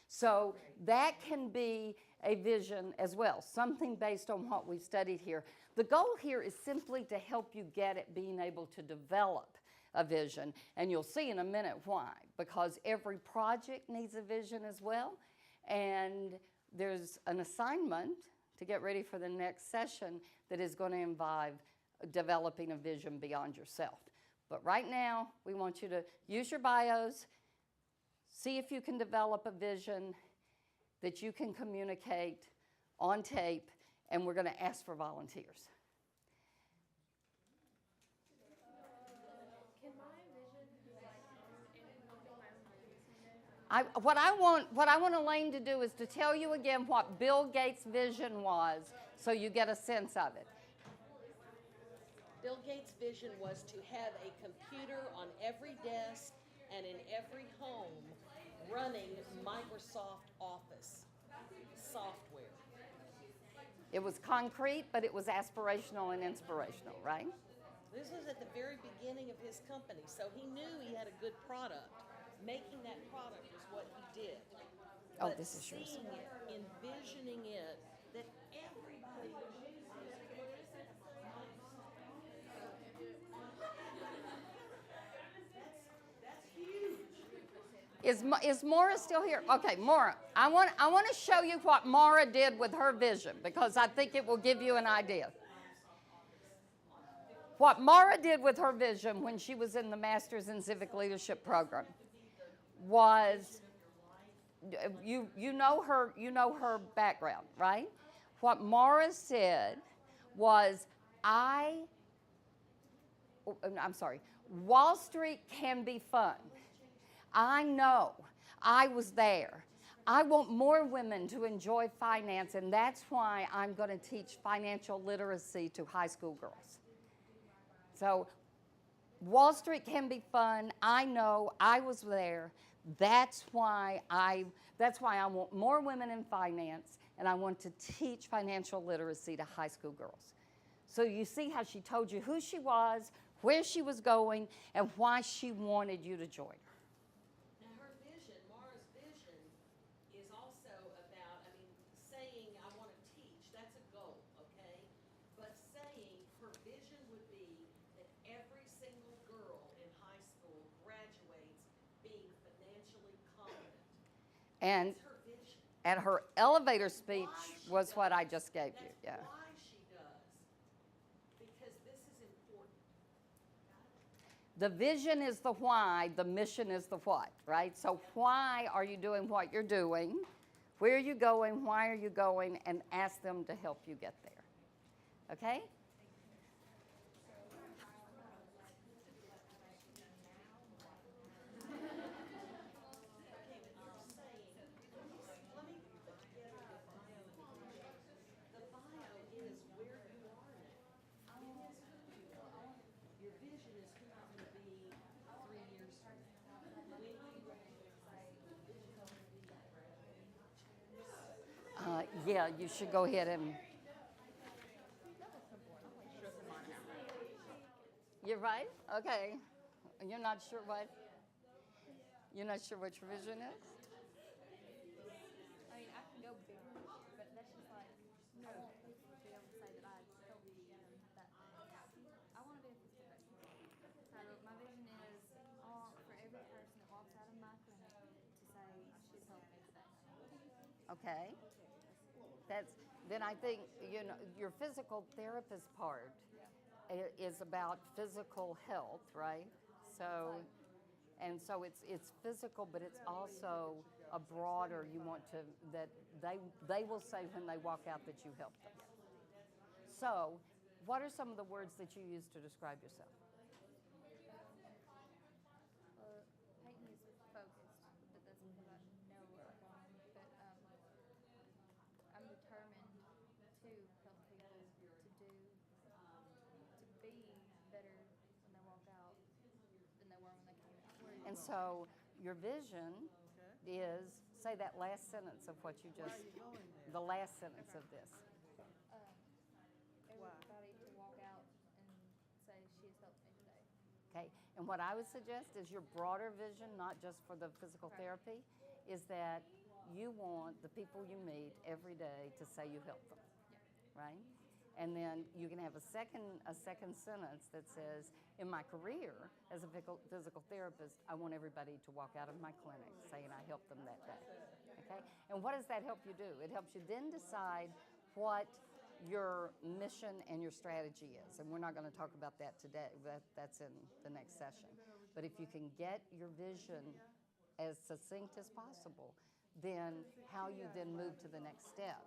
So that can be a vision as well, something based on what we've studied here. The goal here is simply to help you get at being able to develop a vision, and you'll see in a minute why, because every project needs a vision as well, and there's an assignment to get ready for the next session that is going to involve developing a vision beyond yourself. But right now, we want you to use your bios, see if you can develop a vision that you can communicate on tape, and we're going to ask for volunteers. What I want Elaine to do is to tell you again what Bill Gates' vision was, so you get a sense of it. Bill Gates' vision was to have a computer on every desk and in every home running Microsoft Office software. It was concrete, but it was aspirational and inspirational, right? This was at the very beginning of his company, so he knew he had a good product. Making that product was what he did. Oh, But this is yours. seeing it, envisioning it, that everybody uses That's huge. Is Maura still here? Okay, Maura, I want to show you what Maura did with her vision, because I think it will give you an idea. What Maura did with her vision when she was in the Masters in Civic Leadership program was, you know her background, right? What Maura said was, Wall Street can be fun. I know. I was there. I want more women to enjoy finance, and that's why I'm going to teach financial literacy to high school girls. So Wall Street can be fun. I know. I was there. That's why I want more women in finance, and I want to teach financial literacy to high school girls. So you see how she told you who she was, where she was going, and why she wanted you to join her. Now her vision, Maura's vision, is also about, saying I want to teach, that's a goal, okay? But saying her vision would be that every single girl in high school graduates being financially competent. And That's her vision. at her elevator speech was what I just gave you. Yeah. That's why she does. Because this is important. The vision is the why, the mission is the what, right? So why are you doing what you're doing? Where are you going? Why are you going? And ask them to help you get there. Okay? Yeah, you should go ahead and. You're right? Okay. You're not sure what? You're not sure what your vision is? I mean, I can go bigger, but that's just like, no, people to be able to say that I told you that I want to be a physical therapist. So my vision is for every person that walks out of my clinic to say, she's helped me today. Okay. Then I think, your physical therapist part is about physical health, right? So it's physical, but it's also a broader, you want to, that they will say when they walk out that you helped them. So what are some of the words that you use to describe yourself? Peyton is focused, but that's because I know And so your vision Okay. is, say that last sentence of what you Why just, are you going there? the last sentence of this. Everybody to walk out and say she has helped me today. Okay, and what I would suggest is your broader vision, not just for the physical therapy, is that you want the people you meet every day to say you helped them, right? And then you can have a second sentence that says, in my career as a physical therapist, I want everybody to walk out of my clinic saying I helped them that day. Okay? And what does that help you do? It helps you then decide what your mission and your strategy is. And we're not going to talk about that today. That's in the next session. But if you can get your vision as succinct as possible, then how you then move to the next step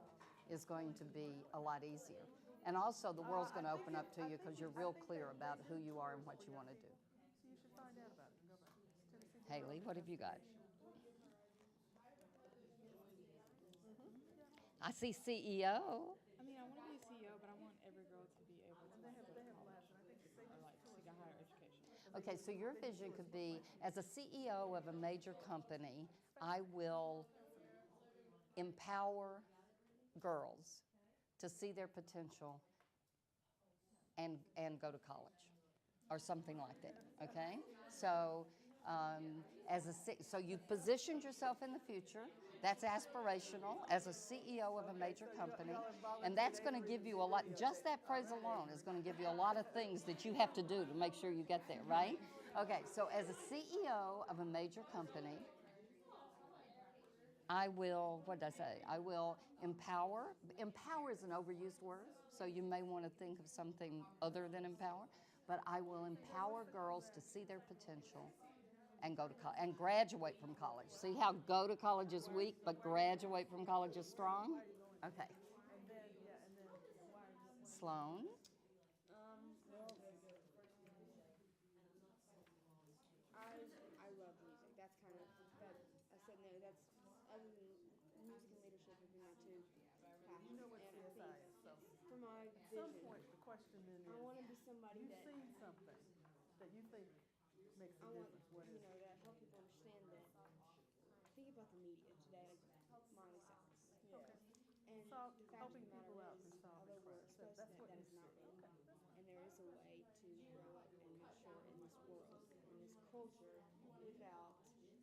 is going to be a lot easier. And also, the world's going to open up to you because you're real clear about who you are and what you want to do. So you should find out about it. Go back. Tennessee. Haley, what have you got? I see CEO. I mean, I want to be a CEO, but I want every girl to be able to They go have to labs, college and I think the safest or like seek a higher education. Okay, so your vision could be, as a CEO of a major company, I will empower girls to see their potential and go to college, or something like that. Okay, so so you've positioned yourself in the future. That's aspirational as a CEO of a major company, and that's going to give you a lot. Just that phrase alone is going to give you a lot of things that you have to do to make sure you get there, right? Okay, so as a CEO of a major company, I will, what did I say? I will empower. Empower is an overused word, so you may want to think of something other than empower. But I will empower girls to see their potential and go to college and graduate from college. See how go to college is weak, but graduate from college is strong? Okay. And then, why are you? Sloan. I love music. That's kind of that. I said no. That's other than music and leadership have been my two passions. You know what and I CSI think is, so for my at some vision, point, the question then I is, want to be somebody you've that seen something that you think makes a I want, difference. What is it? to help people understand that. Think about the media today, like Miley Cyrus. Okay. And Sol- the fact helping of the people matter out is, and solving although we're crimes. exposed That's to what that, you that is not see. real. And there is a way to grow up and mature in this world, in this culture, without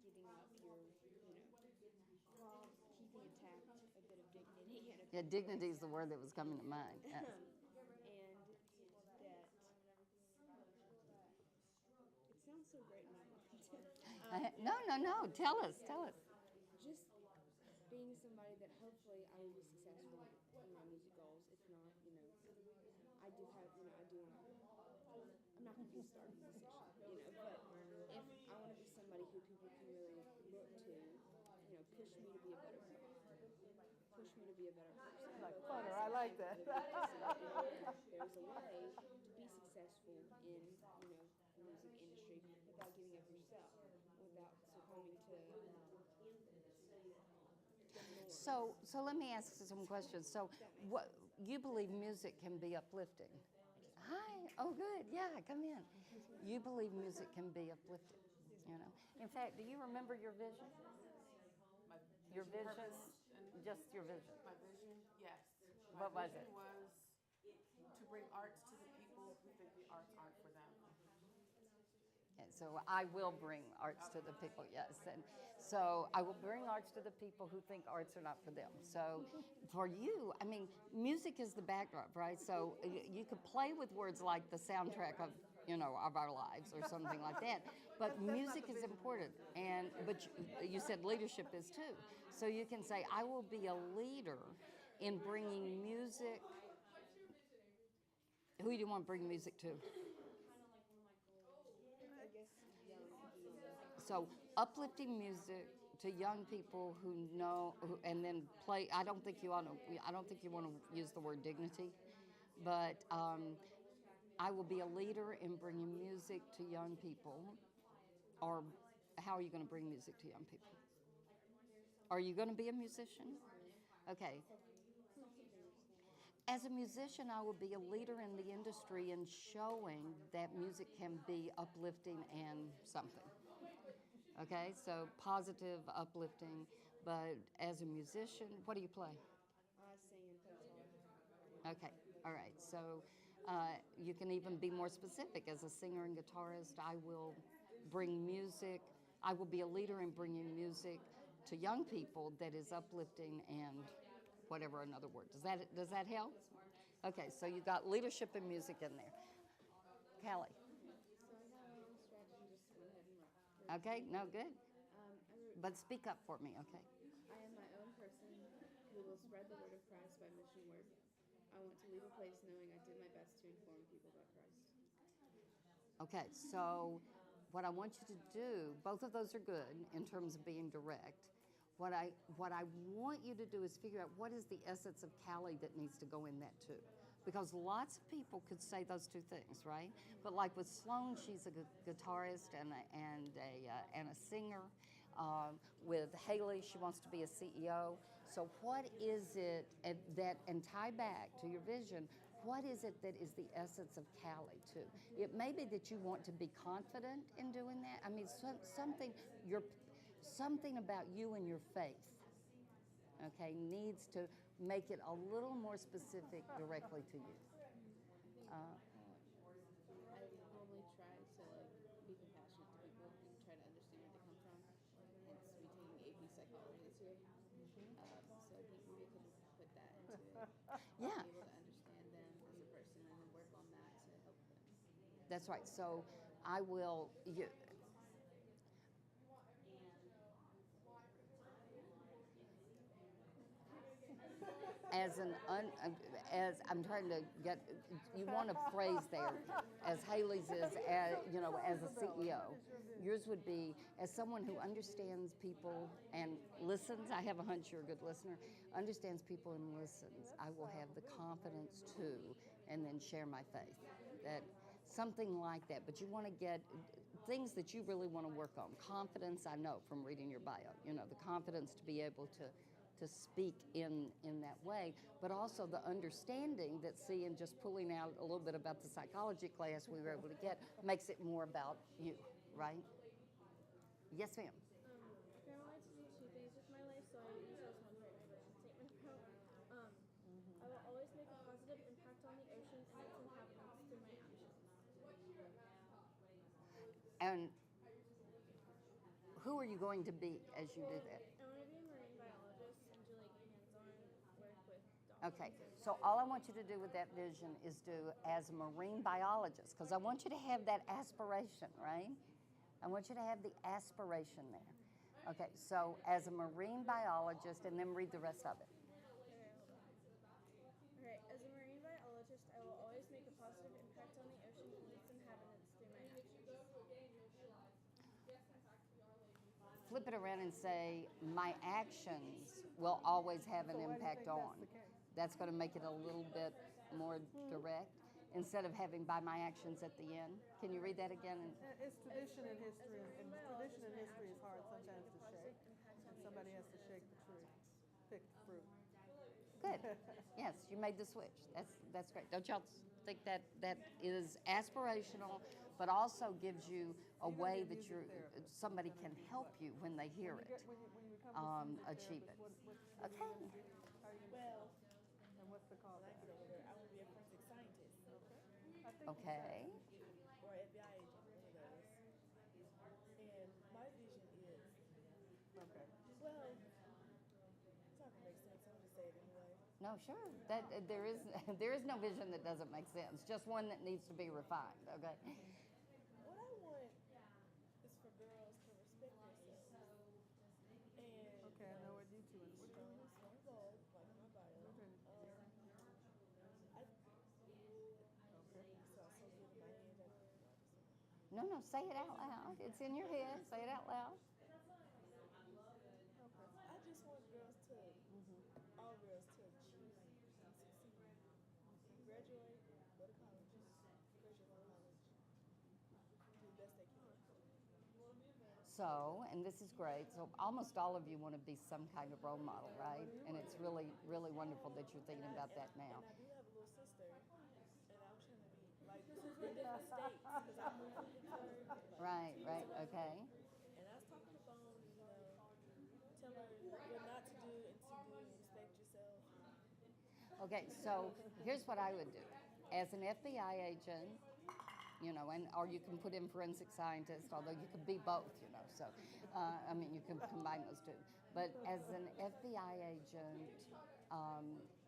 giving up your, while keeping intact a bit of dignity and a bit Yeah, of dignity is grace. the word that was coming to mind. Yes. And that it sounds so great in my mind. No. Tell us. Just being somebody that hopefully I will be successful in my music goals. If not, I do have, I do want to. I'm not going to be a star musician, but if I want to be somebody who people can really look to, push me to be a better person. Push me to be a better person. Like both funner, as I like and that. other people. There's a way to be successful in, the music industry without giving up yourself, without succumbing to So let me ask you some questions. So what you believe music can be uplifting? Hi. Oh, good. Yeah, come in. You believe music can be uplifting, In fact, do you remember your vision? My Your vision? purpose and Just your vision. my vision, yes. What was vision it? was to bring arts to the people who think the arts aren't for them. And so I will bring arts to the people, yes. And so I will bring arts to the people who think arts are not for them. So for you, I mean, music is the backdrop, right? So you could play with words like the soundtrack of, of our lives or something like that. But music is important. But you said leadership is too. So you can say, I will be a leader in bringing music. Who do you want to bring music to? I guess young people. So uplifting music to young people who know, and then play. I don't think you want to use the word dignity, but I will be a leader in bringing music to young people. Or how are you going to bring music to young people? Are you going to be a musician? Okay. As a musician, I will be a leader in the industry in showing that music can be uplifting and something. Okay, so positive, uplifting. But as a musician, what do you play? I sing and play guitar. Okay, all right. So you can even be more specific. As a singer and guitarist, I will bring music. I will be a leader in bringing music to young people that is uplifting and whatever another word. Does that help? Okay, so you got leadership and music in there. Callie. So I got my own strategy, just went ahead and wrote. Okay, no, good. I wrote, But speak up for me, okay? I am my own person who will spread the word of Christ by mission work. I want to leave a place knowing I did my best to inform people about Christ. Okay, so what I want you to do, both of those are good in terms of being direct. What I want you to do is figure out what is the essence of Callie that needs to go in that too. Because lots of people could say those two things, right? But like with Sloan, she's a guitarist and a singer. With Haley, she wants to be a CEO. So what is it and tie back to your vision, what is it that is the essence of Callie too? It may be that you want to be confident in doing that. I mean, something about you and your faith, okay, needs to make it a little more specific directly to you. I normally try to be compassionate to people and try to understand where they come from. Hence me taking AP psychology this year. So I think maybe I could put that into it. Yeah. Be able to understand them as a person and then work on that to help them. That's right. So I will. As I'm trying to get, you want a phrase there, as Haley's is, as a CEO. Yours would be as someone who understands people and listens. I have a hunch you're a good listener. Understands people and listens. I will have the confidence to, and then share my faith. That something like that. But you want to get things that you really want to work on. Confidence, I know from reading your bio. The confidence to be able to speak in that way, but also the understanding that, see, and just pulling out a little bit about the psychology class we were able to get makes it more about you, right? Yes, ma'am. I wanted to do two things with my life, so I use those one part of my statement about. I will always make a positive impact on the ocean and its inhabitants through my actions. And who are you going to be as you do that? I want to be a marine biologist and do like hands-on work with dolphins. Okay, so all I want you to do with that vision is do as a marine biologist, because I want you to have that aspiration, right? I want you to have the aspiration there. Okay, so as a marine biologist, and then read the rest of it. Alright, as a marine biologist, I will always make a positive impact on the ocean and its inhabitants through my actions. Flip it around and say, my actions will always have an So why do you impact think on. that's the case? That's going to make it a little bit more direct instead of having by my actions at the end. Can you read that again? It's tradition and history, and tradition and history is hard sometimes to shake, and somebody has to shake the tree, pick the fruit. Good. Yes, you made the switch. That's great. Don't y'all think that is aspirational, but also gives you a You're way gonna be a that music therapist. somebody can help you when they hear it. When you become a music achieve it. therapist, what are you Okay. gonna do? How are you gonna Well, and what's the call? like it over there, I want to be a forensic scientist. I think you Okay. Or FBI agent, one of those. And my vision is, said. Okay. well, it's not gonna make sense. I'm gonna say it anyway. No, sure. That there is there is no vision that doesn't make sense. Just one that needs to be refined. Okay. What I want is for girls to respect themselves. And Okay, I know where you two are. strong, strong goals, like my bio. Okay. I sounds so good in my head. No, say it out loud. It's in your head. Say it out loud. I just want girls to, all girls to achieve and succeed. Graduate, go to college, graduate from college, do the best they can. So, and this is great. So, almost all of you want to be some kind of role model, right? And it's really, really wonderful that you're thinking about that now. And I do have a little sister, and I'm trying to be like in different states because I moved from Pittsburgh. Right. Okay. And I was talking what not to do and to do and respect yourself. Okay, so here's what I would do. As an FBI agent, you know, and or you can put in forensic scientist, although you could be both, you know. So, I mean, you can combine those two. But as an FBI agent,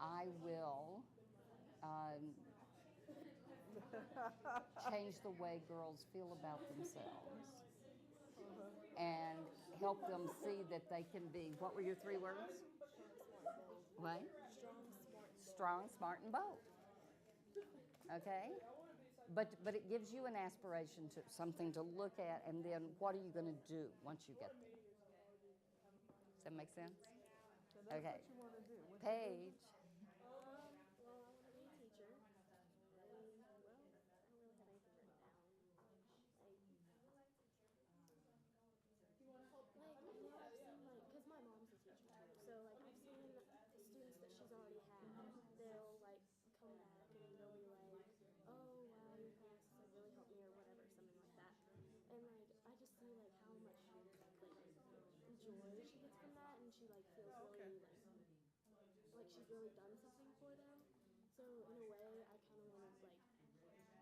I will change the way girls feel about themselves and help them see that they can be. What were your 3 words? What? Strong, smart, and bold. Okay? But it gives you an aspiration to something to look at, and then what are you going to do once you get there? Does that make sense? So that's Okay. what you want to do. Paige. Well, I want to be a teacher. And, well, I don't really have anything written down. Because my mom's a teacher too. So, like, I've seen the students that she's already had. They'll, like, come back and they'll be like, oh, wow, your class like, really helped me or whatever, something like that. And, like, I just see, like, how much, like, joy she gets from that. And she, like, feels really, like she's really done something for them. So in a way, I kind of want to like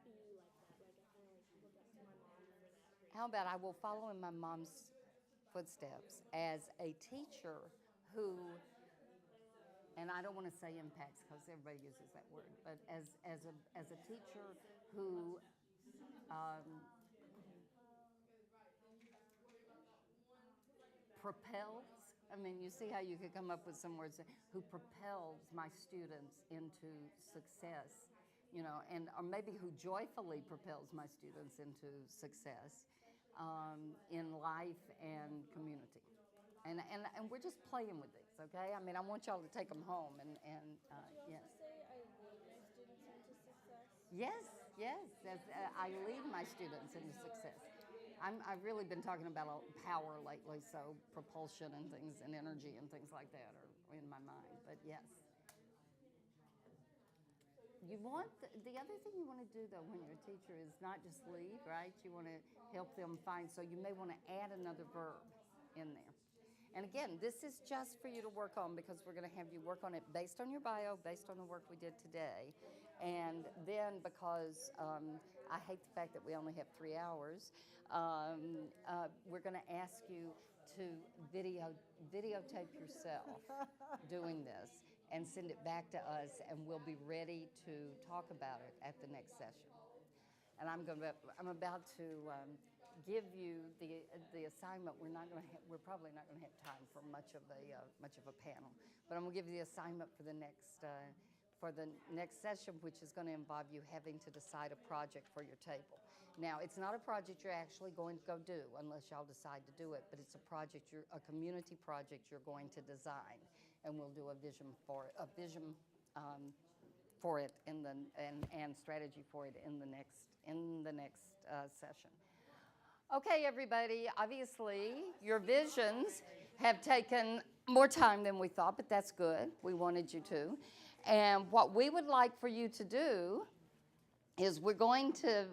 be like that. Like I kind of like look up to my mom for that. How about I will follow in my mom's footsteps as a teacher who, and I don't want to say impacts because everybody uses that word, but as a teacher who propels. I mean, you see how you could come up with some words who propels my students into success, you know, and or maybe who joyfully propels my students into success in life and community. And we're just playing with these, okay? I mean, I want y'all to take them home and Did you yes. also say I lead my students into success? Yes, I lead my students into success. I've really been talking about power lately, so propulsion and things and energy and things like that are in my mind, but yes. You want, the other thing you want to do though when you're a teacher is not just lead, right? You want to help them find, so you may want to add another verb in there. And again, this is just for you to work on because we're going to have you work on it based on your bio, based on the work we did today. And then because I hate the fact that we only have 3 hours, we're going to ask you to videotape yourself doing this and send it back to us, and we'll be ready to talk about it at the next session. And I'm about to give you the assignment. We're probably not going to have time for much of a panel, but I'm going to give you the assignment for the next session, which is going to involve you having to decide a project for your table. Now, it's not a project you're actually going to go do unless y'all decide to do it, but it's a project, a community project you're going to design, and we'll do a vision for it and strategy for it in the next session. Okay, everybody. Obviously, your visions have taken more time than we thought, but that's good. We wanted you to. And what we would like for you to do is we're going to,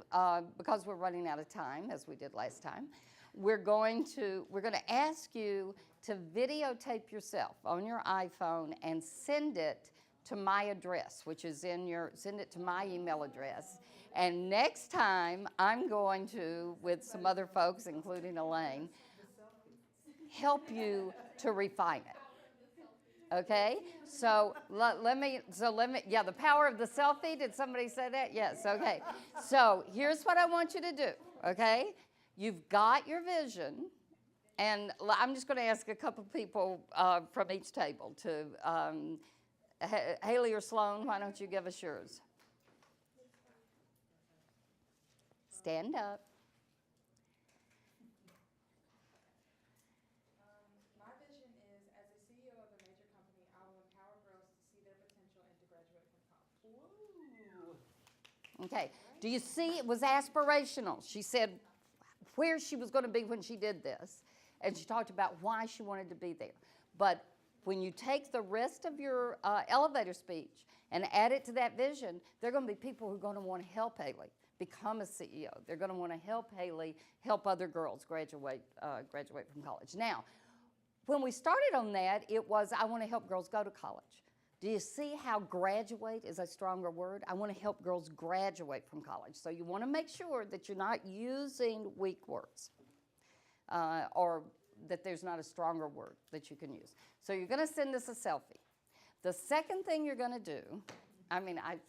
because we're running out of time, as we did last time, we're going to ask you to videotape yourself on your iPhone and send it to my address, which is send it to my email address. And next time, I'm going to, with some other folks, including Elaine, help you to refine it. Okay, so let me, yeah, the power of the selfie, did somebody say that? Yes, okay. So here's what I want you to do, okay? You've got your vision, and I'm just gonna ask a couple people from each table to, Haley or Sloan, why don't you give us yours? Stand up. My vision is, as a CEO of a major company, I will empower girls to see their potential and to graduate from college. Okay, do you see it was aspirational? She said where she was going to be when she did this, and she talked about why she wanted to be there. But when you take the rest of your elevator speech and add it to that vision, there are going to be people who are going to want to help Haley become a CEO. They're going to want to help Haley help other girls graduate from college. Now, when we started on that, it was I want to help girls go to college. Do you see how graduate is a stronger word? I want to help girls graduate from college. So you want to make sure that you're not using weak words or that there's not a stronger word that you can use. So you're going to send us a selfie. The second thing you're going to do,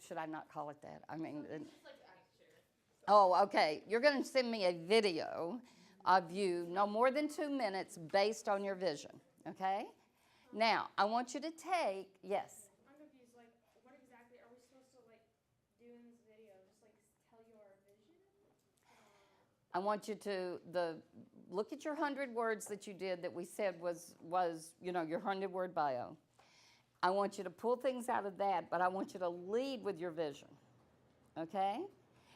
should I not call it that? Oh, okay. You're going to send me a video of you, no more than 2 minutes, based on your vision, okay? Now, I want you to take, yes? I'm confused, like, what exactly are we supposed to, like, do in this video? Just, like, tell you our vision? I want you to look at your 100 words that you did that we said was your 100-word bio. I want you to pull things out of that, but I want you to lead with your vision, okay?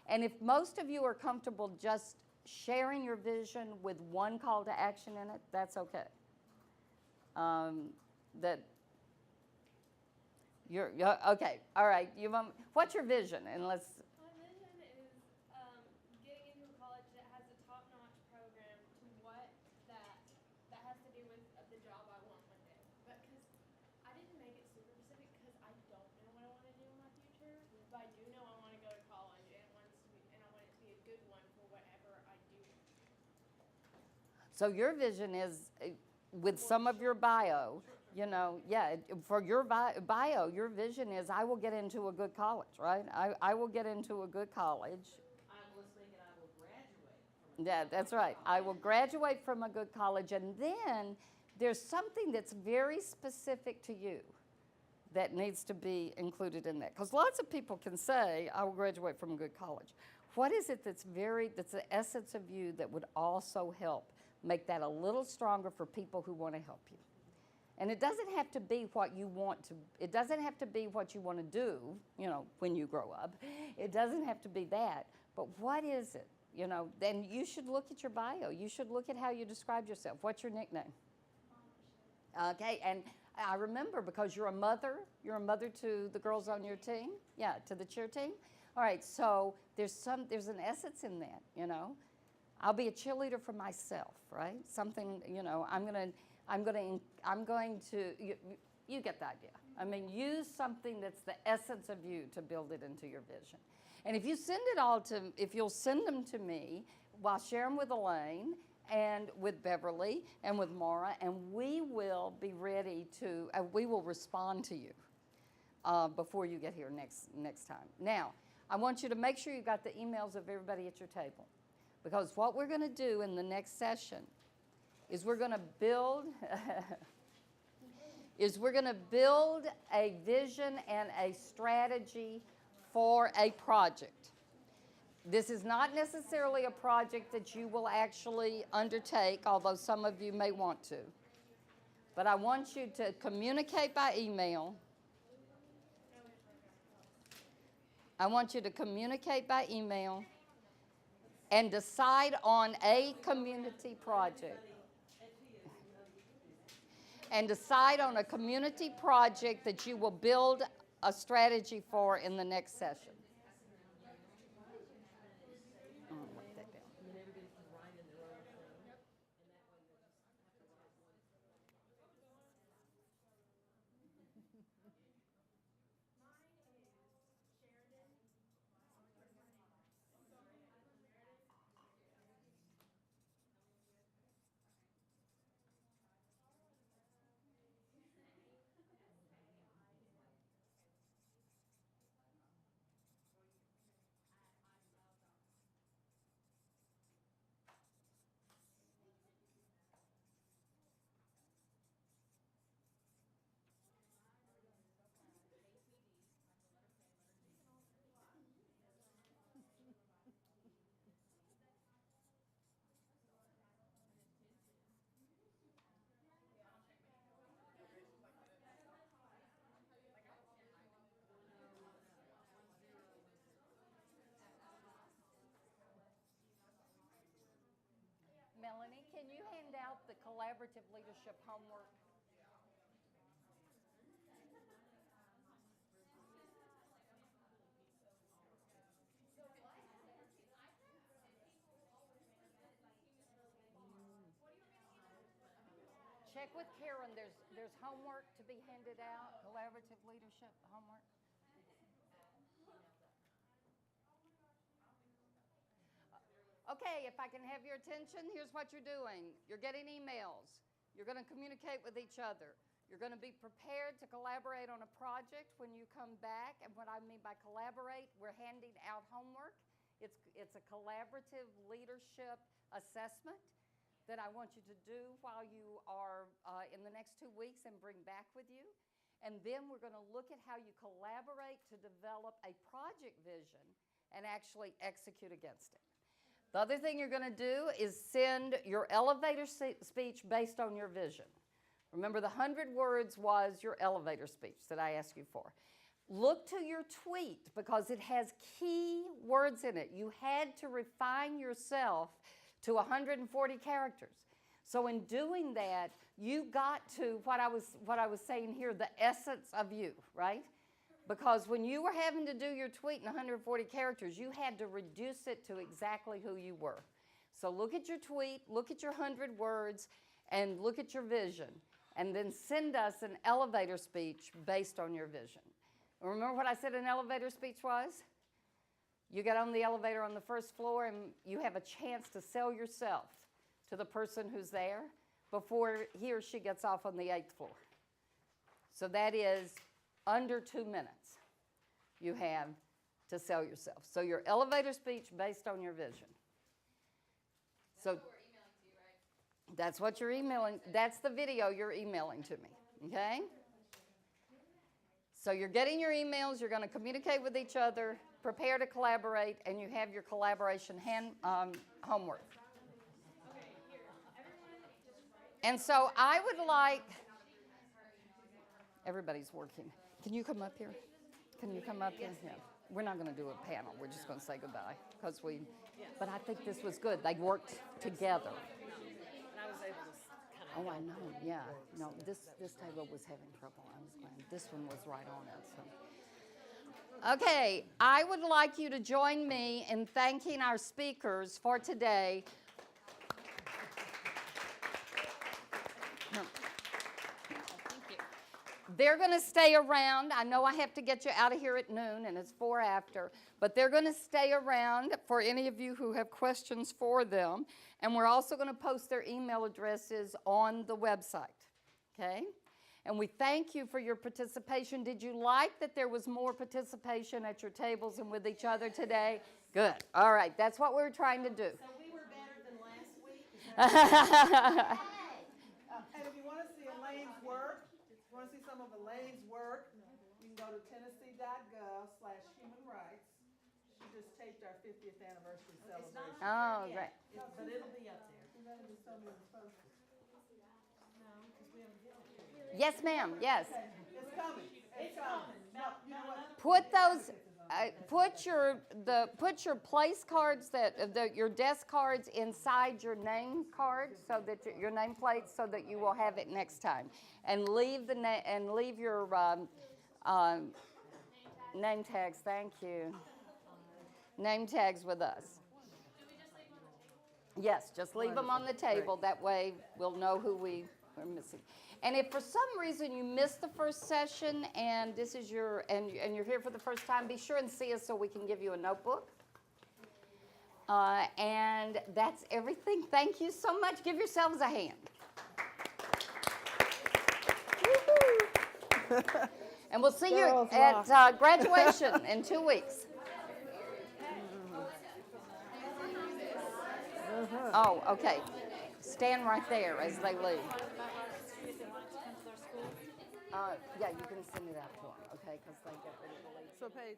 And if most of you are comfortable just sharing your vision with one call to action in it, that's okay. Okay, all right. What's your vision? And let's. My vision is getting into a college that has a top-notch program to what that has to do with the job I want one day. But because I didn't make it super specific because I don't know what I want to do in my future, but I do know I want to go to college and I want it to be a good one for whatever I do. So your vision is, with some of your bio, for your bio, your vision is I will get into a good college, right? I will get into a good college. I was thinking I will graduate from a Yeah, that's right. I will graduate from a good college, and then there's something that's very specific to you that needs to be included in that. Because lots of people can say, I will graduate from a good college. What is it that's the essence of you that would also help make that a little stronger for people who want to help you? And it doesn't have to be what you want to, it doesn't have to be what you want to do, when you grow up. It doesn't have to be that. But what is it? Then you should look at your bio. You should look at how you describe yourself. What's your nickname? Okay, and I remember because you're a mother to the girls on your team. Yeah, to the cheer team. All right, so there's an essence in that, I'll be a cheerleader for myself, right? Something, I'm going to, you get the idea. Use something that's the essence of you to build it into your vision. And if you'll send them to me, I'll share them with Elaine and with Beverly and with Mara, and we will be ready to, we will respond to you before you get here next time. Now, I want you to make sure you got the emails of everybody at your table. Because what we're going to do in the next session is we're going to build a vision and a strategy for a project. This is not necessarily a project that you will actually undertake, although some of you may want to. But I want you to communicate by email. And decide on a community project. And decide on a community project that you will build a strategy for in the next session. Melanie, can you hand out the collaborative leadership homework? check with Karen, there's homework to be handed out, collaborative leadership homework. Okay, if I can have your attention, here's what you're doing. You're getting emails. You're going to communicate with each other. You're going to be prepared to collaborate on a project when you come back. And what I mean by collaborate, we're handing out homework. It's a collaborative leadership assessment that I want you to do while you are in the next 2 weeks and bring back with you. And then we're going to look at how you collaborate to develop a project vision and actually execute against it. The other thing you're going to do is send your elevator speech based on your vision. Remember, the 100 words was your elevator speech that I asked you for. Look to your tweet because it has key words in it. You had to refine yourself to 140 characters. So in doing that, you got to what I was saying here, the essence of you, right? Because when you were having to do your tweet in 140 characters, you had to reduce it to exactly who you were. So look at your tweet, look at your 100 words, and look at your vision. And then send us an elevator speech based on your vision. Remember what I said an elevator speech was? You get on the elevator on the first floor and you have a chance to sell yourself to the person who's there before he or she gets off on the 8th floor. So that is under 2 minutes you have to sell yourself. So your elevator speech based on your vision. So that's what you're emailing. That's the video you're emailing to me, okay? So you're getting your emails, you're going to communicate with each other, prepare to collaborate, and you have your collaboration homework. And so I would like, everybody's working. Can you come up here? Can you come up here? Yeah. We're not going to do a panel. We're just going to say goodbye because but I think this was good. They worked together. Oh, I know, yeah. No, this table was having trouble. I was glad. This one was right on it. So. Okay, I would like you to join me in thanking our speakers for today. They're going to stay around. I know I have to get you out of here at noon, and it's 4 after, but they're going to stay around for any of you who have questions for them. And we're also going to post their email addresses on the website, okay? And we thank you for your participation. Did you like that there was more participation at your tables and with each other today? Good. All right, that's what we were trying to do. So we were better than last week? And if you want to see Elaine's work, some of Elaine's work, you can go to tennessee.gov/human rights. She just taped our 50th anniversary celebration. Oh, great. But it'll be up there. We're going to do some of the posters. No, because we haven't done it. Yes, ma'am, yes. It's coming. It's coming. No, you know what? Put those, put your place cards, your desk cards inside your name card, so that your name plate, so that you will have it next time, and leave your name tags. Thank you. Name tags with us. Yes, just leave them on the table. That way we'll know who we're missing. And if for some reason you missed the first session and this is you're here for the first time, be sure and see us so we can give you a notebook. And that's everything. Thank you so much. Give yourselves a hand. And we'll see you at graduation in 2 weeks. Oh, okay. Stand right there as they leave. Yeah, you can send it out to them, okay? Because they get ready to leave. So, Paige,